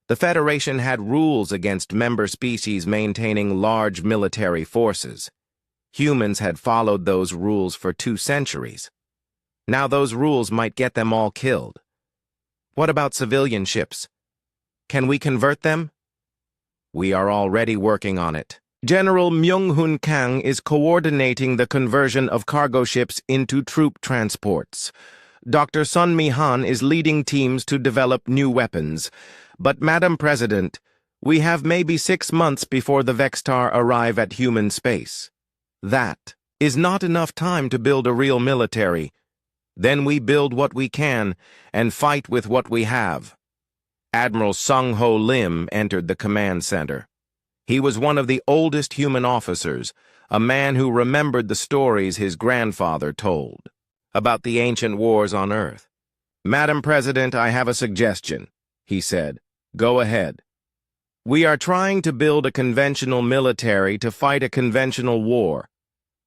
The Federation had rules against member species maintaining large military forces. Humans had followed those rules for 2 centuries. Now those rules might get them all killed. What about civilian ships? Can we convert them? We are already working on it. General Myung-Hun Kang is coordinating the conversion of cargo ships into troop transports. Dr. Sun Mi-han is leading teams to develop new weapons. But, Madam President, we have maybe 6 months before the Vextar arrive at human space. That is not enough time to build a real military. Then we build what we can and fight with what we have. Admiral Sung-Ho Lim entered the command center. He was one of the oldest human officers, a man who remembered the stories his grandfather told about the ancient wars on Earth. Madam President, I have a suggestion, he said. Go ahead. We are trying to build a conventional military to fight a conventional war,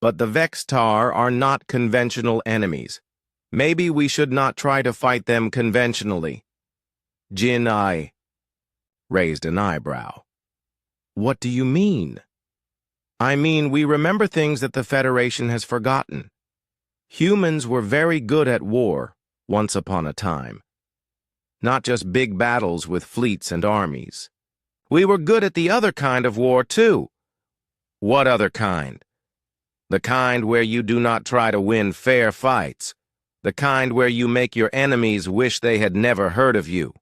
but the Vextar are not conventional enemies. Maybe we should not try to fight them conventionally. Jin'e raised an eyebrow. What do you mean? I mean, we remember things that the Federation has forgotten. Humans were very good at war once upon a time. Not just big battles with fleets and armies. We were good at the other kind of war, too. What other kind? The kind where you do not try to win fair fights. The kind where you make your enemies wish they had never heard of you.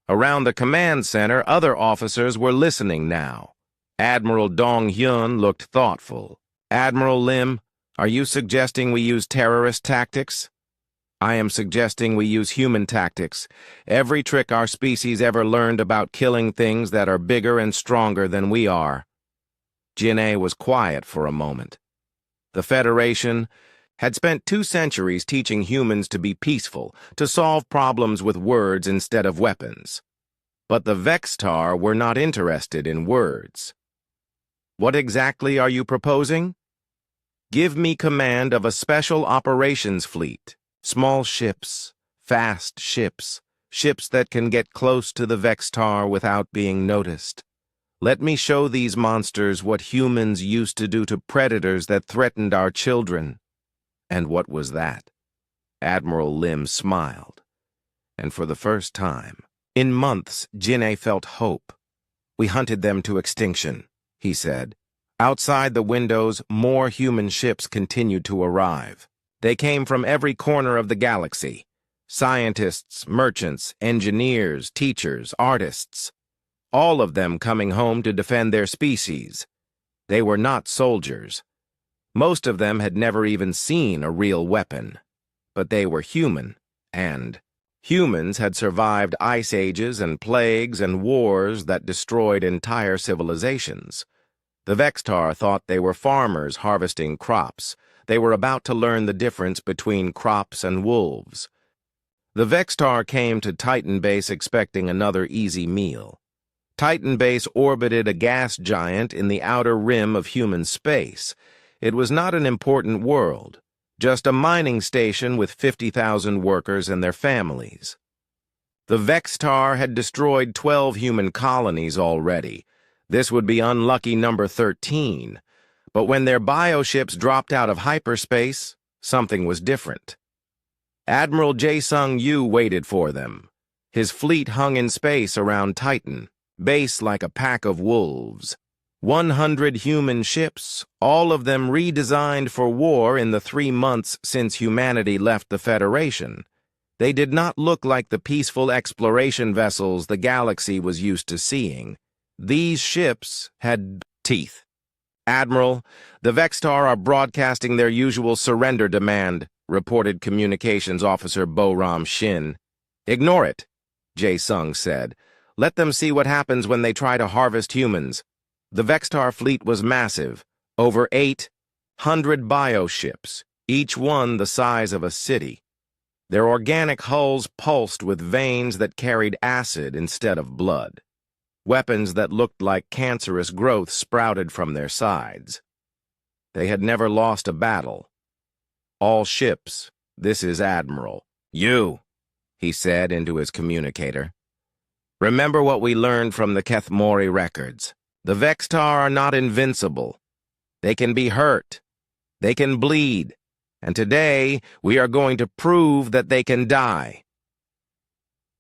Around the command center, other officers were listening now. Admiral Dong-Hyun looked thoughtful. Admiral Lim, are you suggesting we use terrorist tactics? I am suggesting we use human tactics. Every trick our species ever learned about killing things that are bigger and stronger than we are. Jin'e was quiet for a moment. The Federation had spent 2 centuries teaching humans to be peaceful, to solve problems with words instead of weapons. But the Vextar were not interested in words. What exactly are you proposing? Give me command of a special operations fleet. Small ships, fast ships, ships that can get close to the Vextar without being noticed. Let me show these monsters what humans used to do to predators that threatened our children. And what was that? Admiral Lim smiled. And for the first time, in months, Jin'e felt hope. We hunted them to extinction, he said. Outside the windows, more human ships continued to arrive. They came from every corner of the galaxy. Scientists, merchants, engineers, teachers, artists. All of them coming home to defend their species. They were not soldiers. Most of them had never even seen a real weapon. But they were human, and humans had survived ice ages and plagues and wars that destroyed entire civilizations. The Vextar thought they were farmers harvesting crops. They were about to learn the difference between crops and wolves. The Vextar came to Titan Base expecting another easy meal. Titan Base orbited a gas giant in the outer rim of human space. It was not an important world, just a mining station with 50,000 workers and their families. The Vextar had destroyed 12 human colonies already. This would be unlucky number 13. But when their bioships dropped out of hyperspace, something was different. Admiral Jae-sung-yu waited for them. His fleet hung in space around Titan, Base like a pack of wolves. 100 human ships, all of them redesigned for war in the 3 months since humanity left the Federation. They did not look like the peaceful exploration vessels the galaxy was used to seeing. These ships had teeth. "Admiral, the Vextar are broadcasting their usual surrender demand," reported Communications Officer Bo-ram Shin. "Ignore it," Jae-sung said. "Let them see what happens when they try to harvest humans." The Vextar fleet was massive, over 800 bioships, each one the size of a city. Their organic hulls pulsed with veins that carried acid instead of blood. Weapons that looked like cancerous growth sprouted from their sides. They had never lost a battle. "All ships, this is Admiral. You," he said into his communicator. "Remember what we learned from the Kethmori records. The Vextar are not invincible. They can be hurt. They can bleed. And today, we are going to prove that they can die."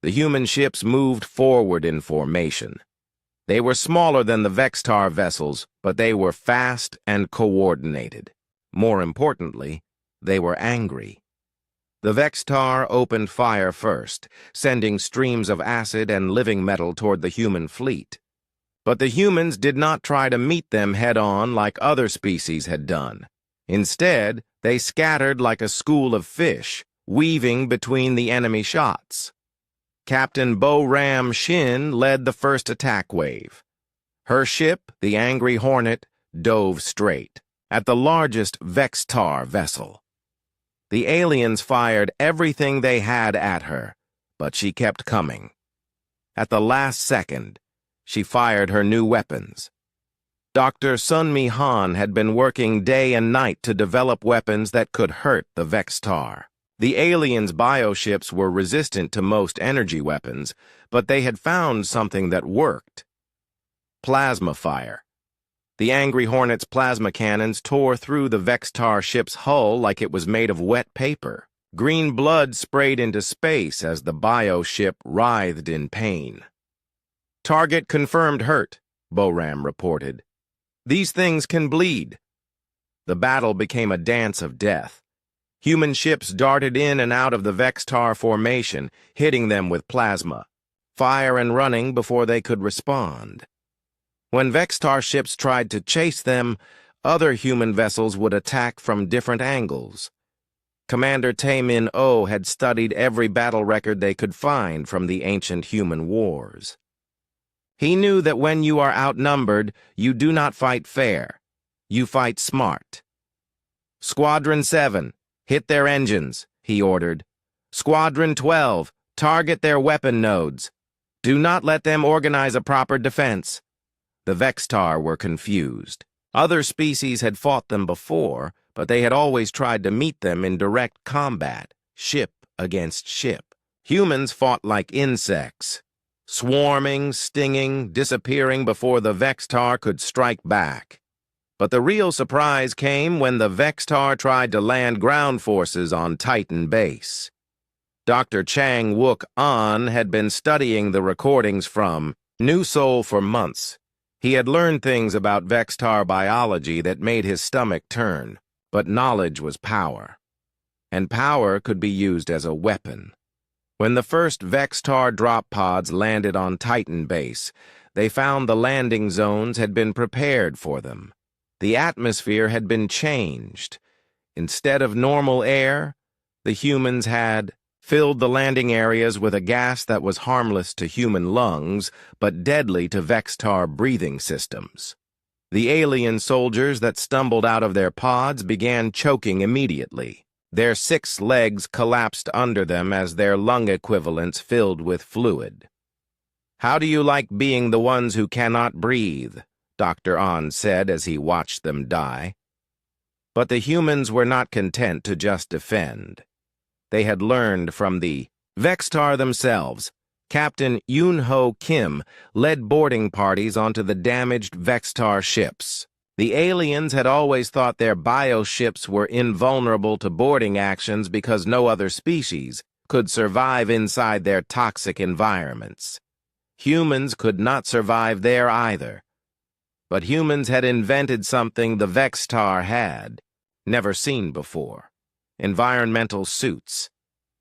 The human ships moved forward in formation. They were smaller than the Vextar vessels, but they were fast and coordinated. More importantly, they were angry. The Vextar opened fire first, sending streams of acid and living metal toward the human fleet. But the humans did not try to meet them head-on like other species had done. Instead, they scattered like a school of fish, weaving between the enemy shots. Captain Bo-ram Shin led the first attack wave. Her ship, the Angry Hornet, dove straight at the largest Vextar vessel. The aliens fired everything they had at her, but she kept coming. At the last second, she fired her new weapons. Dr. Sunmi Han had been working day and night to develop weapons that could hurt the Vextar. The aliens' bioships were resistant to most energy weapons, but they had found something that worked. Plasma fire. The Angry Hornet's plasma cannons tore through the Vextar ship's hull like it was made of wet paper. Green blood sprayed into space as the bioship writhed in pain. "Target confirmed hurt," Bo-ram reported. "These things can bleed." The battle became a dance of death. Human ships darted in and out of the Vextar formation, hitting them with plasma, fire and running before they could respond. When Vextar ships tried to chase them, other human vessels would attack from different angles. Commander Tae-min-oh had studied every battle record they could find from the ancient human wars. He knew that when you are outnumbered, you do not fight fair. You fight smart. "Squadron 7, hit their engines," he ordered. "Squadron 12, target their weapon nodes. Do not let them organize a proper defense." The Vextar were confused. Other species had fought them before, but they had always tried to meet them in direct combat, ship against ship. Humans fought like insects, swarming, stinging, disappearing before the Vextar could strike back. But the real surprise came when the Vextar tried to land ground forces on Titan Base. Dr. Chang Wook An had been studying the recordings from New Soul for months. He had learned things about Vextar biology that made his stomach turn, but knowledge was power. And power could be used as a weapon. When the first Vextar drop pods landed on Titan Base, they found the landing zones had been prepared for them. The atmosphere had been changed. Instead of normal air, the humans had filled the landing areas with a gas that was harmless to human lungs, but deadly to Vextar breathing systems. The alien soldiers that stumbled out of their pods began choking immediately. Their 6 legs collapsed under them as their lung equivalents filled with fluid. "How do you like being the ones who cannot breathe?" Dr. An said as he watched them die. But the humans were not content to just defend. They had learned from the Vextar themselves. Captain Yoon-ho Kim led boarding parties onto the damaged Vextar ships. The aliens had always thought their bioships were invulnerable to boarding actions because no other species could survive inside their toxic environments. Humans could not survive there either. But humans had invented something the Vextar had never seen before: environmental suits.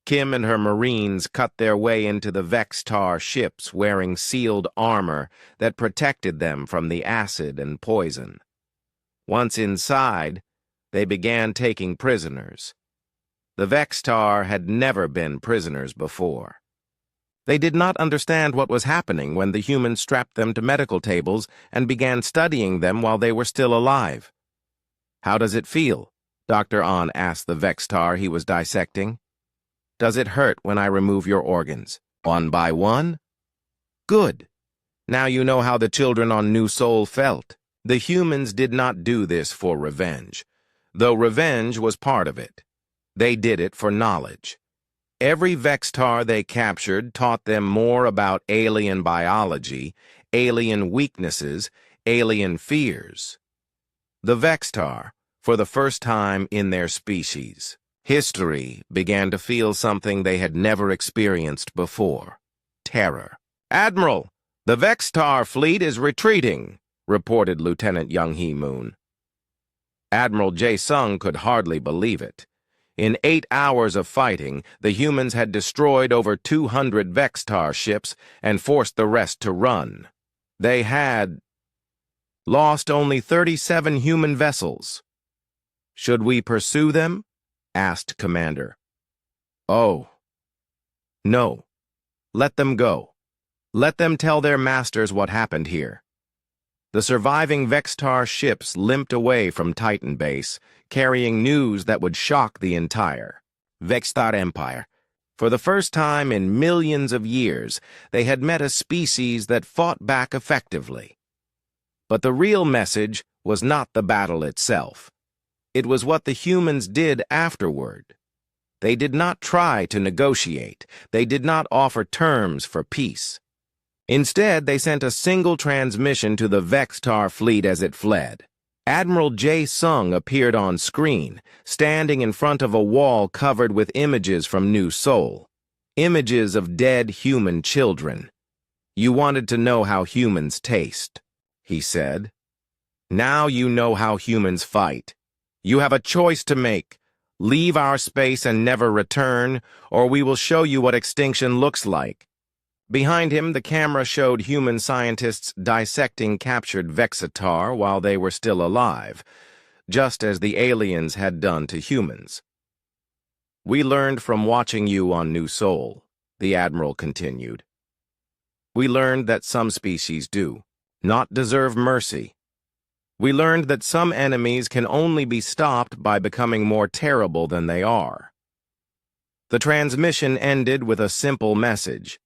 Kim and her Marines cut their way into the Vextar ships wearing sealed armor that protected them from the acid and poison. Once inside, they began taking prisoners. The Vextar had never been prisoners before. They did not understand what was happening when the humans strapped them to medical tables and began studying them while they were still alive. "How does it feel?" Dr. An asked the Vextar he was dissecting. "Does it hurt when I remove your organs, one by one?" "Good. Now you know how the children on New Sol felt." The humans did not do this for revenge, though revenge was part of it. They did it for knowledge. Every Vextar they captured taught them more about alien biology, alien weaknesses, alien fears. The Vextar, for the first time in their species, history began to feel something they had never experienced before: terror. "Admiral, the Vextar fleet is retreating," reported Lieutenant Young-hee Moon. Admiral Jae-sung could hardly believe it. In 8 hours of fighting, the humans had destroyed over 200 Vextar ships and forced the rest to run. They had lost only 37 human vessels. "Should we pursue them?" asked Commander. "Oh, no. Let them go. Let them tell their masters what happened here." The surviving Vextar ships limped away from Titan Base, carrying news that would shock the entire Vextar Empire. For the first time in millions of years, they had met a species that fought back effectively. But the real message was not the battle itself. It was what the humans did afterward. They did not try to negotiate. They did not offer terms for peace. Instead, they sent a single transmission to the Vextar fleet as it fled. Admiral Jae-sung appeared on screen, standing in front of a wall covered with images from New Sol. Images of dead human children. "You wanted to know how humans taste," he said. "Now you know how humans fight. You have a choice to make. Leave our space and never return, or we will show you what extinction looks like." Behind him, the camera showed human scientists dissecting captured Vexatar while they were still alive, just as the aliens had done to humans. "We learned from watching you on New Sol," the Admiral continued. "We learned that some species do not deserve mercy. We learned that some enemies can only be stopped by becoming more terrible than they are." The transmission ended with a simple message: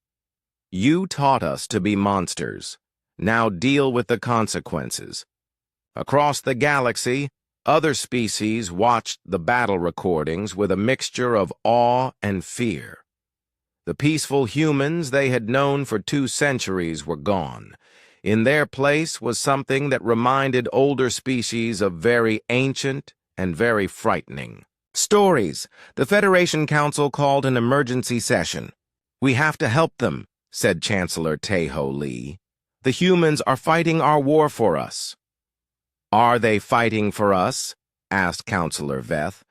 "You taught us to be monsters. Now deal with the consequences." Across the galaxy, other species watched the battle recordings with a mixture of awe and fear. The peaceful humans they had known for 2 centuries were gone. In their place was something that reminded older species of very ancient and very frightening. "Stories. The Federation Council called an emergency session. We have to help them," said Chancellor Tae-ho Lee. "The humans are fighting our war for us." "Are they fighting for us?" asked Counselor Veth.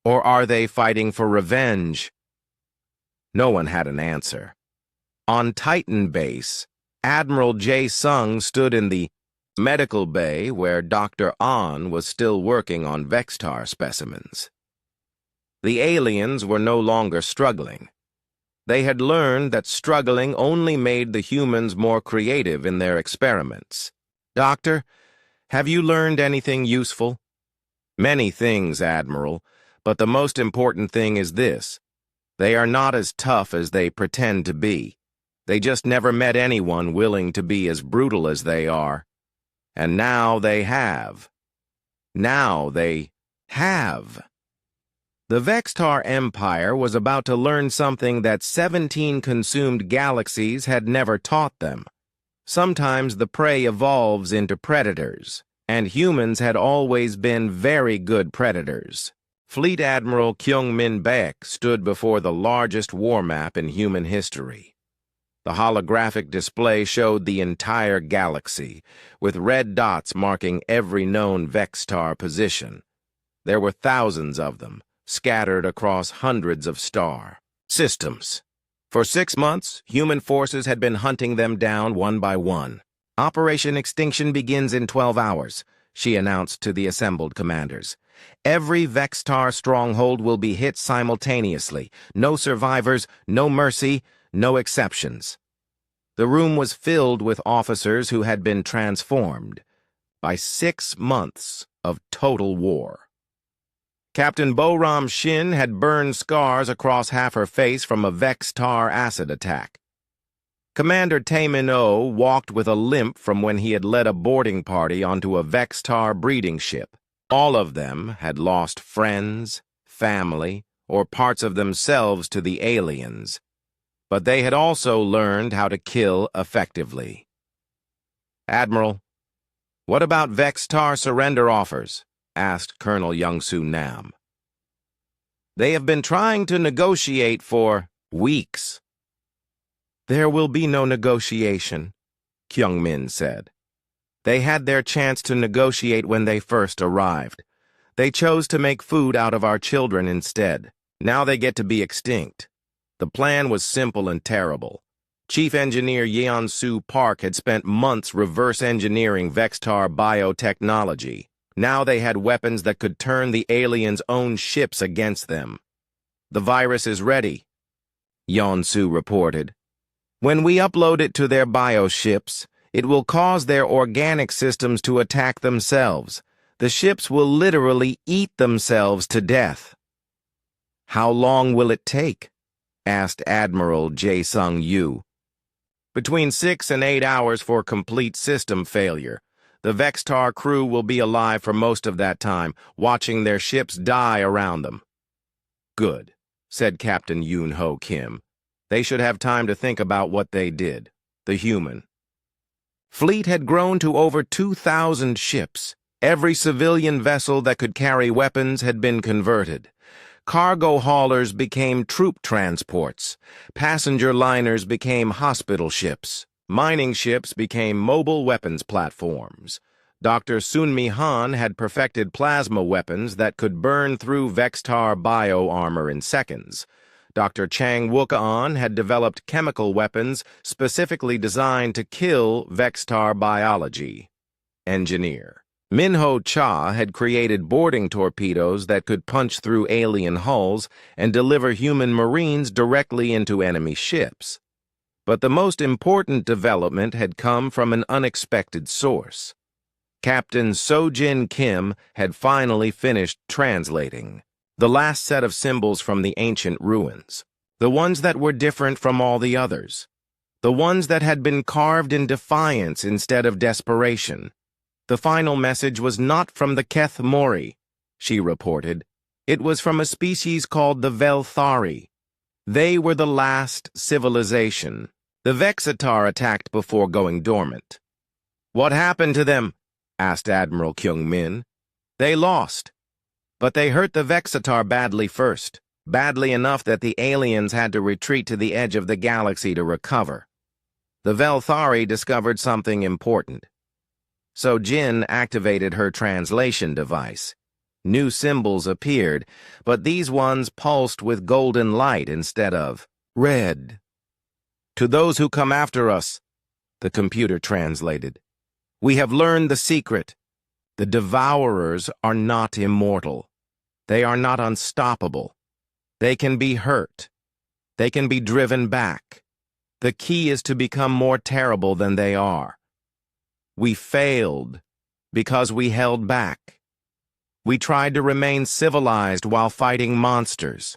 "Or are they fighting for revenge?" No one had an answer. On Titan Base, Admiral Jae-sung stood in the medical bay where Dr. An was still working on Vextar specimens. The aliens were no longer struggling. They had learned that struggling only made the humans more creative in their experiments. "Doctor, have you learned anything useful?" "Many things, Admiral, but the most important thing is this. They are not as tough as they pretend to be. They just never met anyone willing to be as brutal as they are. And now they have. Now they have." The Vextar Empire was about to learn something that 17 consumed galaxies had never taught them. Sometimes the prey evolves into predators, and humans had always been very good predators. Fleet Admiral Kyung-Min Baek stood before the largest war map in human history. The holographic display showed the entire galaxy, with red dots marking every known Vextar position. There were thousands of them, scattered across hundreds of star systems. For 6 months, human forces had been hunting them down one by one. "Operation Extinction begins in 12 hours, she announced to the assembled commanders. "Every Vextar stronghold will be hit simultaneously. No survivors, no mercy, no exceptions." The room was filled with officers who had been transformed by 6 months of total war. Captain Boram Shin had burned scars across half her face from a Vextar acid attack. Commander Taemin O walked with a limp from when he had led a boarding party onto a Vextar breeding ship. All of them had lost friends, family, or parts of themselves to the aliens, but they had also learned how to kill effectively. "Admiral, what about Vextar surrender offers?" asked Colonel Young-Soo Nam. "They have been trying to negotiate for weeks." "There will be no negotiation," Kyung-Min said. "They had their chance to negotiate when they first arrived. They chose to make food out of our children instead. Now they get to be extinct." The plan was simple and terrible. Chief Engineer Yeon-Soo Park had spent months reverse engineering Vextar biotechnology. Now they had weapons that could turn the aliens' own ships against them. "The virus is ready," Yeon-Soo reported. "When we upload it to their bioships, it will cause their organic systems to attack themselves. The ships will literally eat themselves to death." "How long will it take?" asked Admiral Jae-Sung Yu. "Between 6 and 8 hours for complete system failure. The Vextar crew will be alive for most of that time, watching their ships die around them." "Good," said Captain Yoon-Ho Kim. "They should have time to think about what they did." The human fleet had grown to over 2,000 ships. Every civilian vessel that could carry weapons had been converted. Cargo haulers became troop transports. Passenger liners became hospital ships. Mining ships became mobile weapons platforms. Dr. Sunmi Han had perfected plasma weapons that could burn through Vextar bio-armor in seconds. Dr. Chang Wook-an had developed chemical weapons specifically designed to kill Vextar biology. Engineer Minho Cha had created boarding torpedoes that could punch through alien hulls and deliver human marines directly into enemy ships. But the most important development had come from an unexpected source. Captain Sojin Kim had finally finished translating the last set of symbols from the ancient ruins, the ones that were different from all the others, the ones that had been carved in defiance instead of desperation. The final message was not from the Keth Mori, she reported. It was from a species called the Velthari. They were the last civilization. The Vexitar attacked before going dormant. "What happened to them?" asked Admiral Kyung-Min. "They lost. But they hurt the Vexitar badly first, badly enough that the aliens had to retreat to the edge of the galaxy to recover. The Velthari discovered something important. So Jin activated her translation device. New symbols appeared, but these ones pulsed with golden light instead of red. "To those who come after us," the computer translated. We have learned the secret. The Devourers are not immortal. They are not unstoppable. They can be hurt. They can be driven back. The key is to become more terrible than they are. We failed because we held back. We tried to remain civilized while fighting monsters.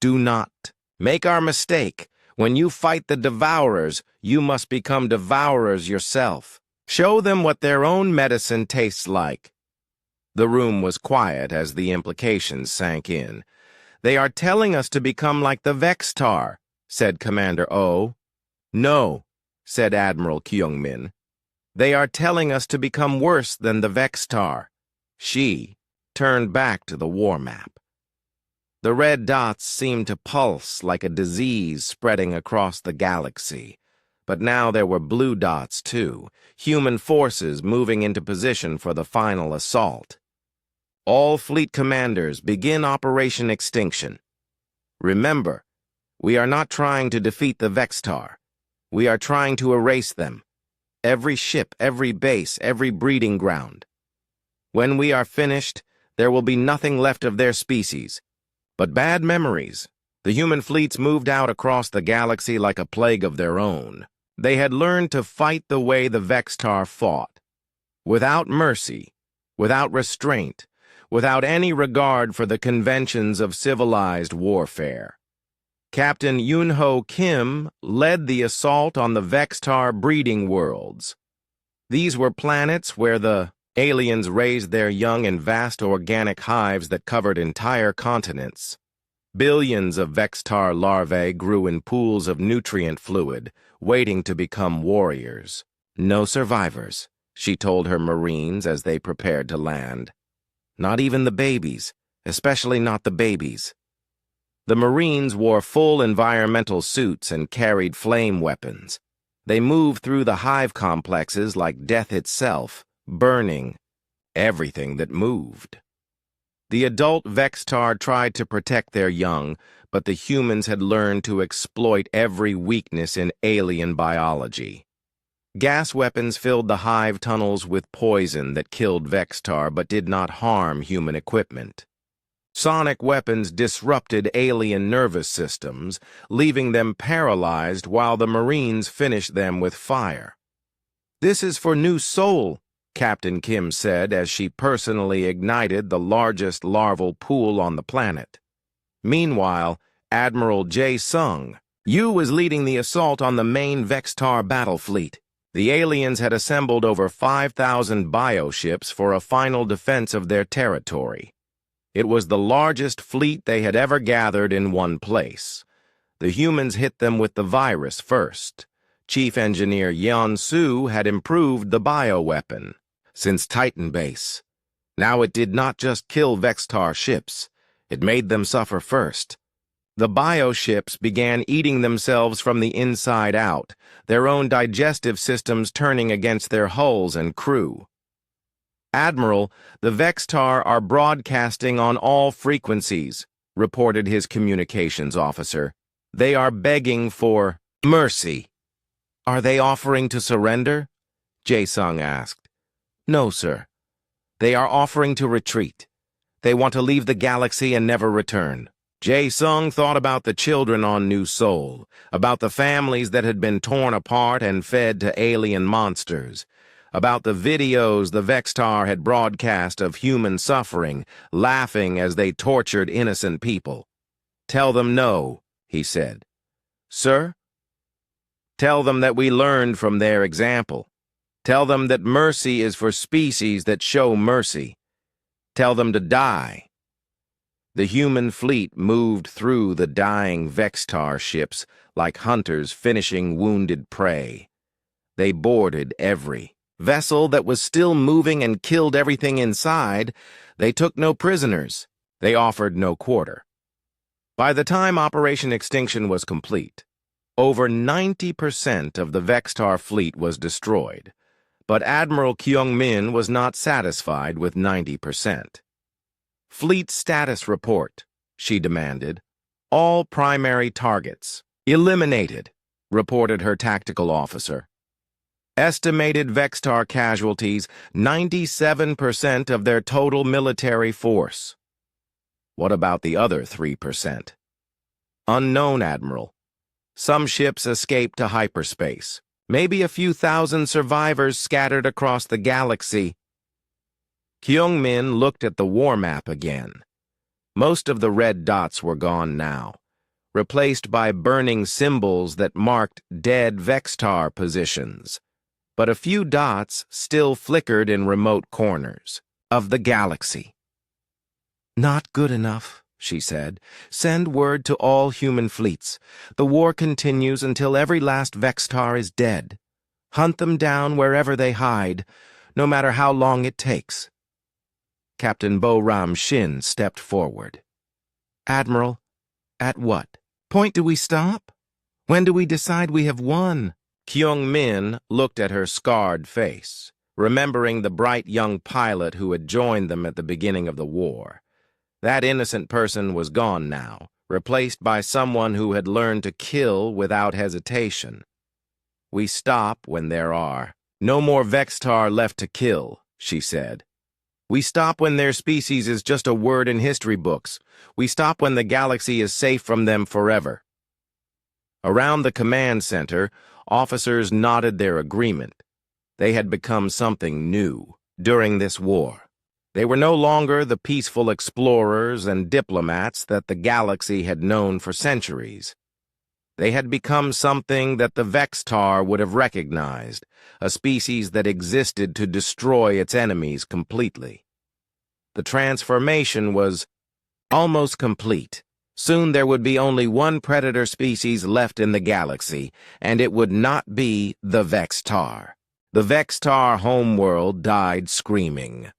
Do not make our mistake. When you fight the Devourers, you must become Devourers yourself. Show them what their own medicine tastes like. The room was quiet as the implications sank in. They are telling us to become like the Vextar, said Commander O. No, said Admiral Kyungmin. They are telling us to become worse than the Vextar. She turned back to the war map. The red dots seemed to pulse like a disease spreading across the galaxy. But now there were blue dots, too, human forces moving into position for the final assault. All fleet commanders, begin Operation Extinction. Remember, we are not trying to defeat the Vextar. We are trying to erase them. Every ship, every base, every breeding ground. When we are finished, there will be nothing left of their species. But bad memories. The human fleets moved out across the galaxy like a plague of their own. They had learned to fight the way the Vextar fought. Without mercy, without restraint, without any regard for the conventions of civilized warfare. Captain Yoon-ho Kim led the assault on the Vextar breeding worlds. These were planets where the aliens raised their young in vast organic hives that covered entire continents. Billions of Vextar larvae grew in pools of nutrient fluid, waiting to become warriors. No survivors, she told her Marines as they prepared to land. Not even the babies, especially not the babies. The Marines wore full environmental suits and carried flame weapons. They moved through the hive complexes like death itself, burning everything that moved. The adult Vextar tried to protect their young, but the humans had learned to exploit every weakness in alien biology. Gas weapons filled the hive tunnels with poison that killed Vextar but did not harm human equipment. Sonic weapons disrupted alien nervous systems, leaving them paralyzed while the Marines finished them with fire. "This is for New Seoul," Captain Kim said as she personally ignited the largest larval pool on the planet. Meanwhile, Admiral Jae-sung, Yu was leading the assault on the main Vextar battle fleet. The aliens had assembled over 5,000 bioships for a final defense of their territory. It was the largest fleet they had ever gathered in one place. The humans hit them with the virus first. Chief Engineer Yeon-soo had improved the bioweapon since Titan Base. Now it did not just kill Vextar ships, it made them suffer first. The bioships began eating themselves from the inside out, their own digestive systems turning against their hulls and crew. "Admiral, the Vextar are broadcasting on all frequencies," reported his communications officer. "They are begging for mercy." "Are they offering to surrender?" Jae-sung asked. "No, sir. They are offering to retreat. They want to leave the galaxy and never return." Jae-sung thought about the children on New Seoul, about the families that had been torn apart and fed to alien monsters, about the videos the Vextar had broadcast of human suffering, laughing as they tortured innocent people. "Tell them no," he said. "Sir?" "Tell them that we learned from their example. Tell them that mercy is for species that show mercy. Tell them to die." The human fleet moved through the dying Vextar ships like hunters finishing wounded prey. They boarded every vessel that was still moving and killed everything inside. They took no prisoners. They offered no quarter. By the time Operation Extinction was complete, over 90% of the Vextar fleet was destroyed, but Admiral Kyung-min was not satisfied with 90%. "Fleet status report," she demanded. "All primary targets eliminated," reported her tactical officer. Estimated Vextar casualties, 97% of their total military force. What about the other 3%? Unknown, Admiral. Some ships escaped to hyperspace. Maybe a few thousand survivors scattered across the galaxy. Kyung-min looked at the war map again. Most of the red dots were gone now, replaced by burning symbols that marked dead Vextar positions. But a few dots still flickered in remote corners of the galaxy. "Not good enough," she said. "Send word to all human fleets. The war continues until every last Vextar is dead. Hunt them down wherever they hide, no matter how long it takes." Captain Bo-Ram Shin stepped forward. "Admiral, at what point do we stop? When do we decide we have won?" Kyung-min looked at her scarred face, remembering the bright young pilot who had joined them at the beginning of the war. That innocent person was gone now, replaced by someone who had learned to kill without hesitation. "We stop when there are no more Vextar left to kill," she said. "We stop when their species is just a word in history books. We stop when the galaxy is safe from them forever." Around the command center, officers nodded their agreement. They had become something new during this war. They were no longer the peaceful explorers and diplomats that the galaxy had known for centuries. They had become something that the Vextar would have recognized, a species that existed to destroy its enemies completely. The transformation was almost complete. Soon there would be only one predator species left in the galaxy, and it would not be the Vextar. The Vextar homeworld died screaming.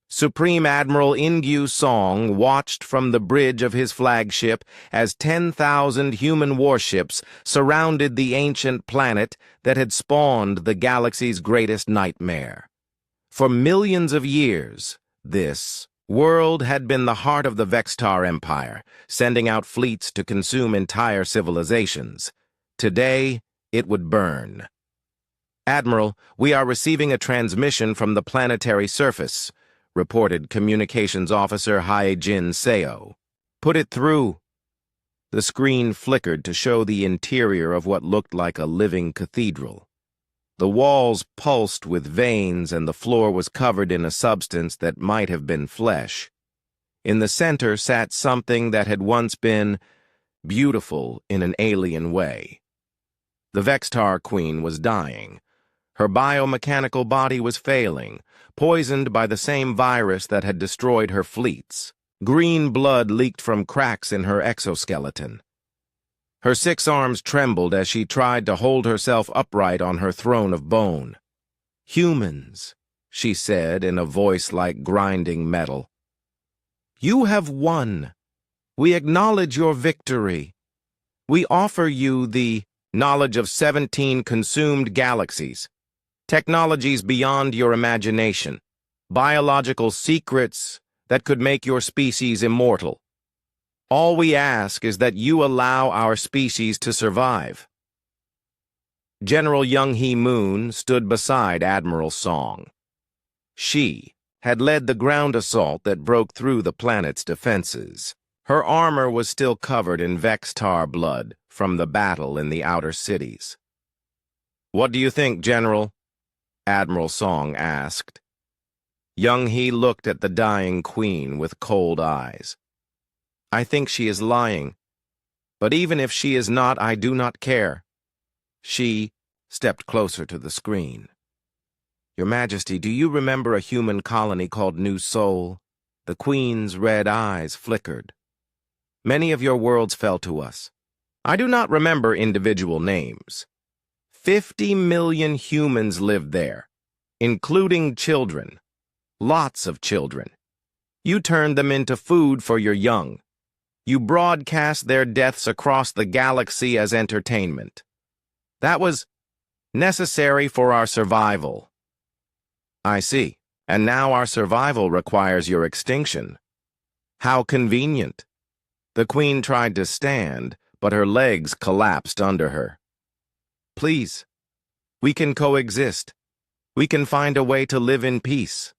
Supreme Admiral In-gyu Song watched from the bridge of his flagship as 10,000 human warships surrounded the ancient planet that had spawned the galaxy's greatest nightmare. For millions of years, this world had been the heart of the Vextar Empire, sending out fleets to consume entire civilizations. Today, it would burn. "Admiral, we are receiving a transmission from the planetary surface," reported Communications Officer Hae-jin Seo. "Put it through." The screen flickered to show the interior of what looked like a living cathedral. The walls pulsed with veins and the floor was covered in a substance that might have been flesh. In the center sat something that had once been beautiful in an alien way. The Vextar Queen was dying. Her biomechanical body was failing, poisoned by the same virus that had destroyed her fleets. Green blood leaked from cracks in her exoskeleton. Her 6 arms trembled as she tried to hold herself upright on her throne of bone. "Humans," she said in a voice like grinding metal. "You have won. We acknowledge your victory. We offer you the knowledge of 17 consumed galaxies, technologies beyond your imagination, biological secrets that could make your species immortal. All we ask is that you allow our species to survive." General Young-hee Moon stood beside Admiral Song. She had led the ground assault that broke through the planet's defenses. Her armor was still covered in Vextar blood from the battle in the outer cities. "What do you think, General?" Admiral Song asked. Young-hee looked at the dying queen with cold eyes. "I think she is lying. But even if she is not, I do not care." She stepped closer to the screen. "Your Majesty, do you remember a human colony called New Seoul?" The queen's red eyes flickered. "Many of your worlds fell to us. I do not remember individual names. 50 million humans lived there, including children. Lots of children. You turned them into food for your young. You broadcast their deaths across the galaxy as entertainment. That was necessary for our survival." "I see. And now our survival requires your extinction." "How convenient." The queen tried to stand, but her legs collapsed under her. "Please, We can coexist. We can find a way to live in peace.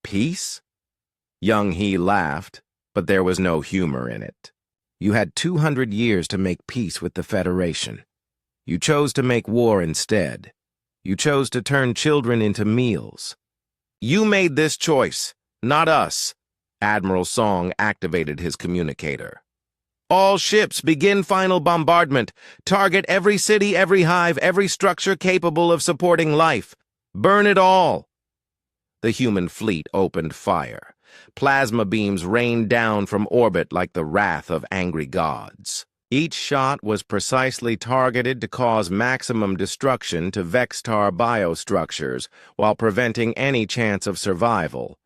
Peace? Young He laughed, but there was no humor in it. You had 200 years to make peace with the Federation. You chose to make war instead. You chose to turn children into meals. You made this choice, not us. Admiral Song activated his communicator. All ships, begin final bombardment. Target every city, every hive, every structure capable of supporting life. Burn it all. The human fleet opened fire. Plasma beams rained down from orbit like the wrath of angry gods. Each shot was precisely targeted to cause maximum destruction to Vextar biostructures while preventing any chance of survival.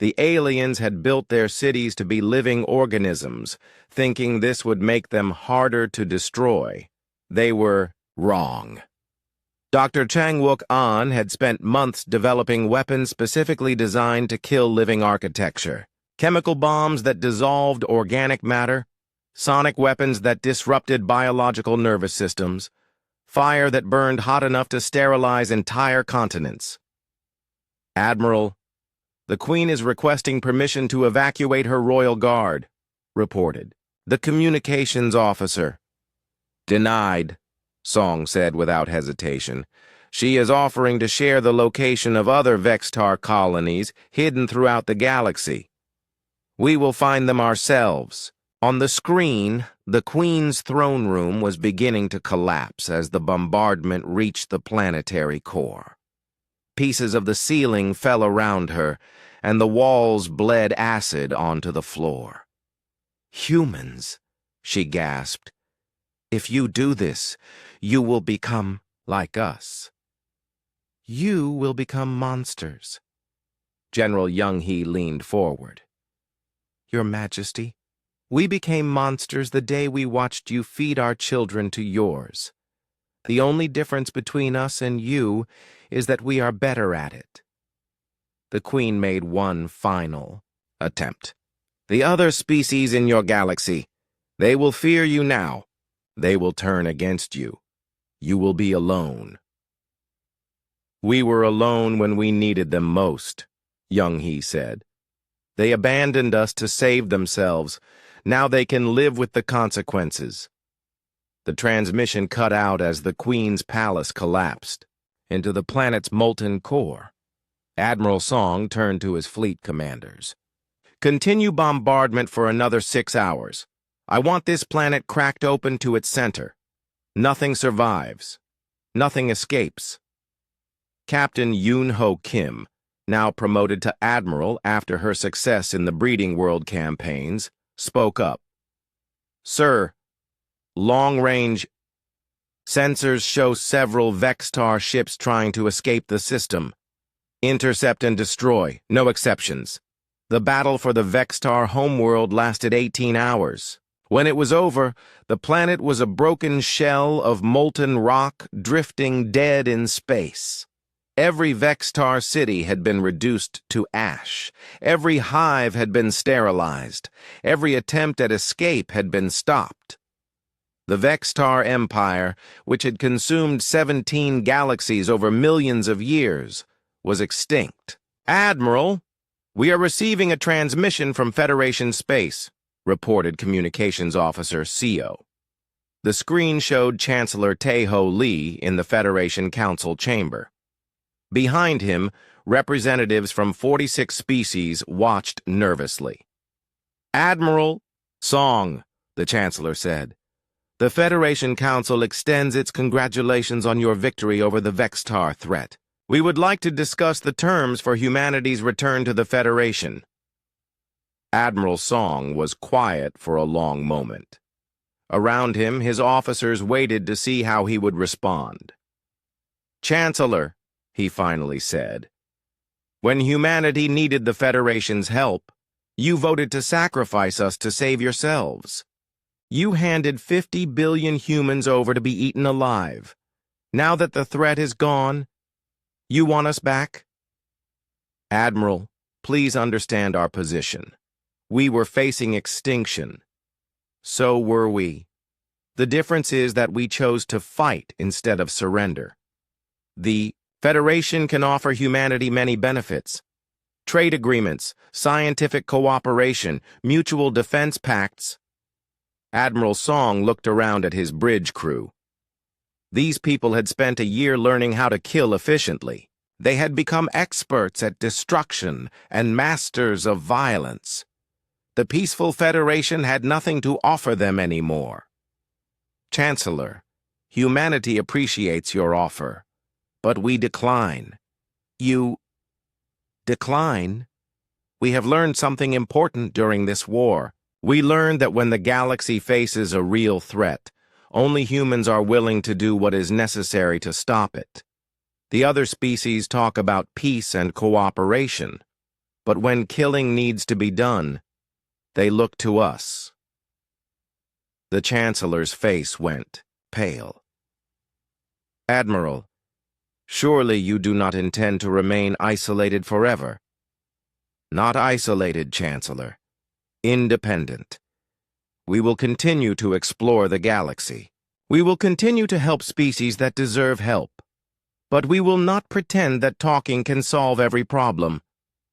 The aliens had built their cities to be living organisms, thinking this would make them harder to destroy. They were wrong. Dr. Chang-wook An had spent months developing weapons specifically designed to kill living architecture. Chemical bombs that dissolved organic matter, sonic weapons that disrupted biological nervous systems, fire that burned hot enough to sterilize entire continents. Admiral, the Queen is requesting permission to evacuate her royal guard, reported. The communications officer. Denied, Song said without hesitation. She is offering to share the location of other Vextar colonies hidden throughout the galaxy. We will find them ourselves. On the screen, the Queen's throne room was beginning to collapse as the bombardment reached the planetary core. Pieces of the ceiling fell around her, and the walls bled acid onto the floor. Humans, she gasped. If you do this, you will become like us. You will become monsters. General Young-hee leaned forward. Your Majesty, we became monsters the day we watched you feed our children to yours. The only difference between us and you is that we are better at it. The Queen made one final attempt. The other species in your galaxy, they will fear you now. They will turn against you. You will be alone. We were alone when we needed them most, Young-hee said. They abandoned us to save themselves. Now they can live with the consequences. The transmission cut out as the Queen's palace collapsed into the planet's molten core. Admiral Song turned to his fleet commanders. Continue bombardment for another 6 hours. I want this planet cracked open to its center. Nothing survives. Nothing escapes. Captain Yoon-ho Kim, now promoted to Admiral after her success in the Breeding World campaigns, spoke up. Sir, long-range sensors show several Vextar ships trying to escape the system. Intercept and destroy, no exceptions. The battle for the Vextar homeworld lasted 18 hours. When it was over, the planet was a broken shell of molten rock drifting dead in space. Every Vextar city had been reduced to ash. Every hive had been sterilized. Every attempt at escape had been stopped. The Vextar Empire, which had consumed 17 galaxies over millions of years, was extinct. Admiral, we are receiving a transmission from Federation space, reported Communications Officer Seo. The screen showed Chancellor Tae-ho Lee in the Federation Council chamber. Behind him, representatives from 46 species watched nervously. Admiral Song, the Chancellor said, the Federation Council extends its congratulations on your victory over the Vextar threat. We would like to discuss the terms for humanity's return to the Federation. Admiral Song was quiet for a long moment. Around him, his officers waited to see how he would respond. Chancellor, he finally said, when humanity needed the Federation's help, you voted to sacrifice us to save yourselves. You handed 50 billion humans over to be eaten alive. Now that the threat is gone, you want us back? Admiral, please understand our position. We were facing extinction. So were we. The difference is that we chose to fight instead of surrender. The Federation can offer humanity many benefits. Trade agreements, scientific cooperation, mutual defense pacts. Admiral Song looked around at his bridge crew. These people had spent a year learning how to kill efficiently. They had become experts at destruction and masters of violence. The peaceful Federation had nothing to offer them anymore. Chancellor, humanity appreciates your offer, but we decline. You decline? We have learned something important during this war. We learned that when the galaxy faces a real threat, only humans are willing to do what is necessary to stop it. The other species talk about peace and cooperation, but when killing needs to be done, they look to us. The Chancellor's face went pale. Admiral, surely you do not intend to remain isolated forever. Not isolated, Chancellor. Independent. We will continue to explore the galaxy. We will continue to help species that deserve help. But we will not pretend that talking can solve every problem.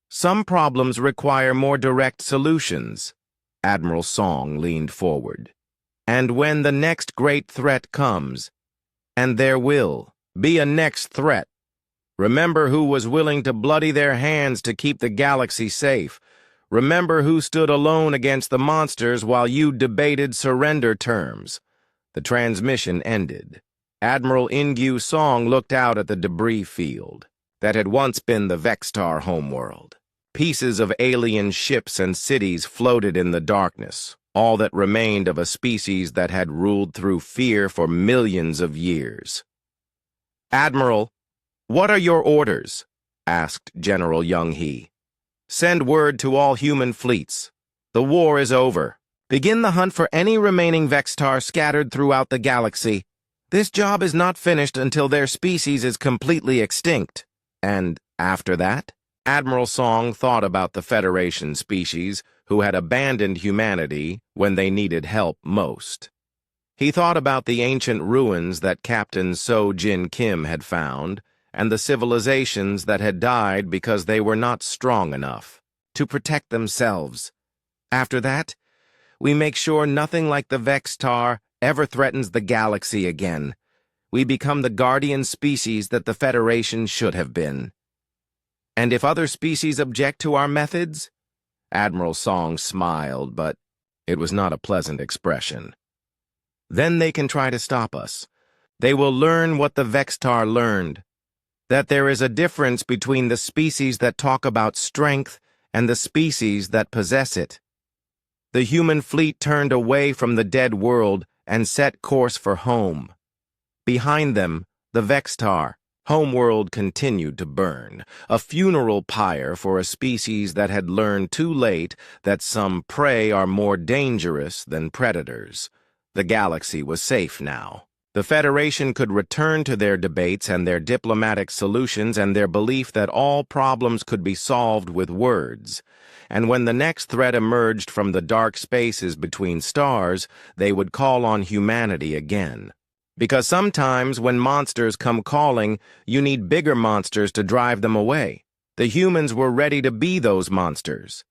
Some problems require more direct solutions. Admiral Song leaned forward. And when the next great threat comes, and there will be a next threat, remember who was willing to bloody their hands to keep the galaxy safe. Remember who stood alone against the monsters while you debated surrender terms. The transmission ended. Admiral Ingyu Song looked out at the debris field that had once been the Vextar homeworld. Pieces of alien ships and cities floated in the darkness, all that remained of a species that had ruled through fear for millions of years. Admiral, what are your orders? Asked General Young-hee. Send word to all human fleets. The war is over. Begin the hunt for any remaining Vextar scattered throughout the galaxy. This job is not finished until their species is completely extinct. And after that? Admiral Song thought about the Federation species who had abandoned humanity when they needed help most. He thought about the ancient ruins that Captain So Jin Kim had found, and the civilizations that had died because they were not strong enough to protect themselves. After that, we make sure nothing like the Vextar ever threatens the galaxy again. We become the guardian species that the Federation should have been. And if other species object to our methods? Admiral Song smiled, but it was not a pleasant expression. Then they can try to stop us. They will learn what the Vextar learned, that there is a difference between the species that talk about strength and the species that possess it. The human fleet turned away from the dead world and set course for home. Behind them, the Vextar homeworld continued to burn, a funeral pyre for a species that had learned too late that some prey are more dangerous than predators. The galaxy was safe now. The Federation could return to their debates and their diplomatic solutions and their belief that all problems could be solved with words. And when the next threat emerged from the dark spaces between stars, they would call on humanity again. Because sometimes when monsters come calling, you need bigger monsters to drive them away. The humans were ready to be those monsters.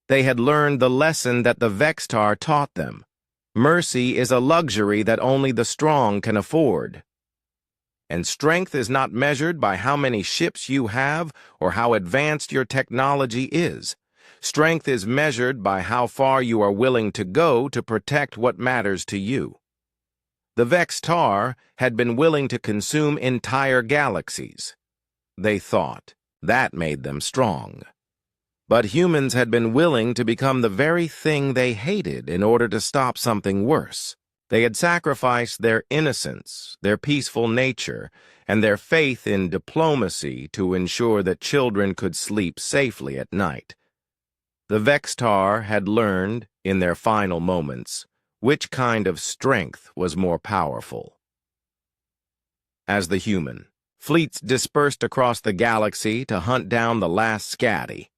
They had learned the lesson that the Vextar taught them. Mercy is a luxury that only the strong can afford. And strength is not measured by how many ships you have or how advanced your technology is. Strength is measured by how far you are willing to go to protect what matters to you. The Vextar had been willing to consume entire galaxies. They thought that made them strong. But humans had been willing to become the very thing they hated in order to stop something worse. They had sacrificed their innocence, their peaceful nature, and their faith in diplomacy to ensure that children could sleep safely at night. The Vextar had learned, in their final moments, which kind of strength was more powerful. As the human fleets dispersed across the galaxy to hunt down the last scatty,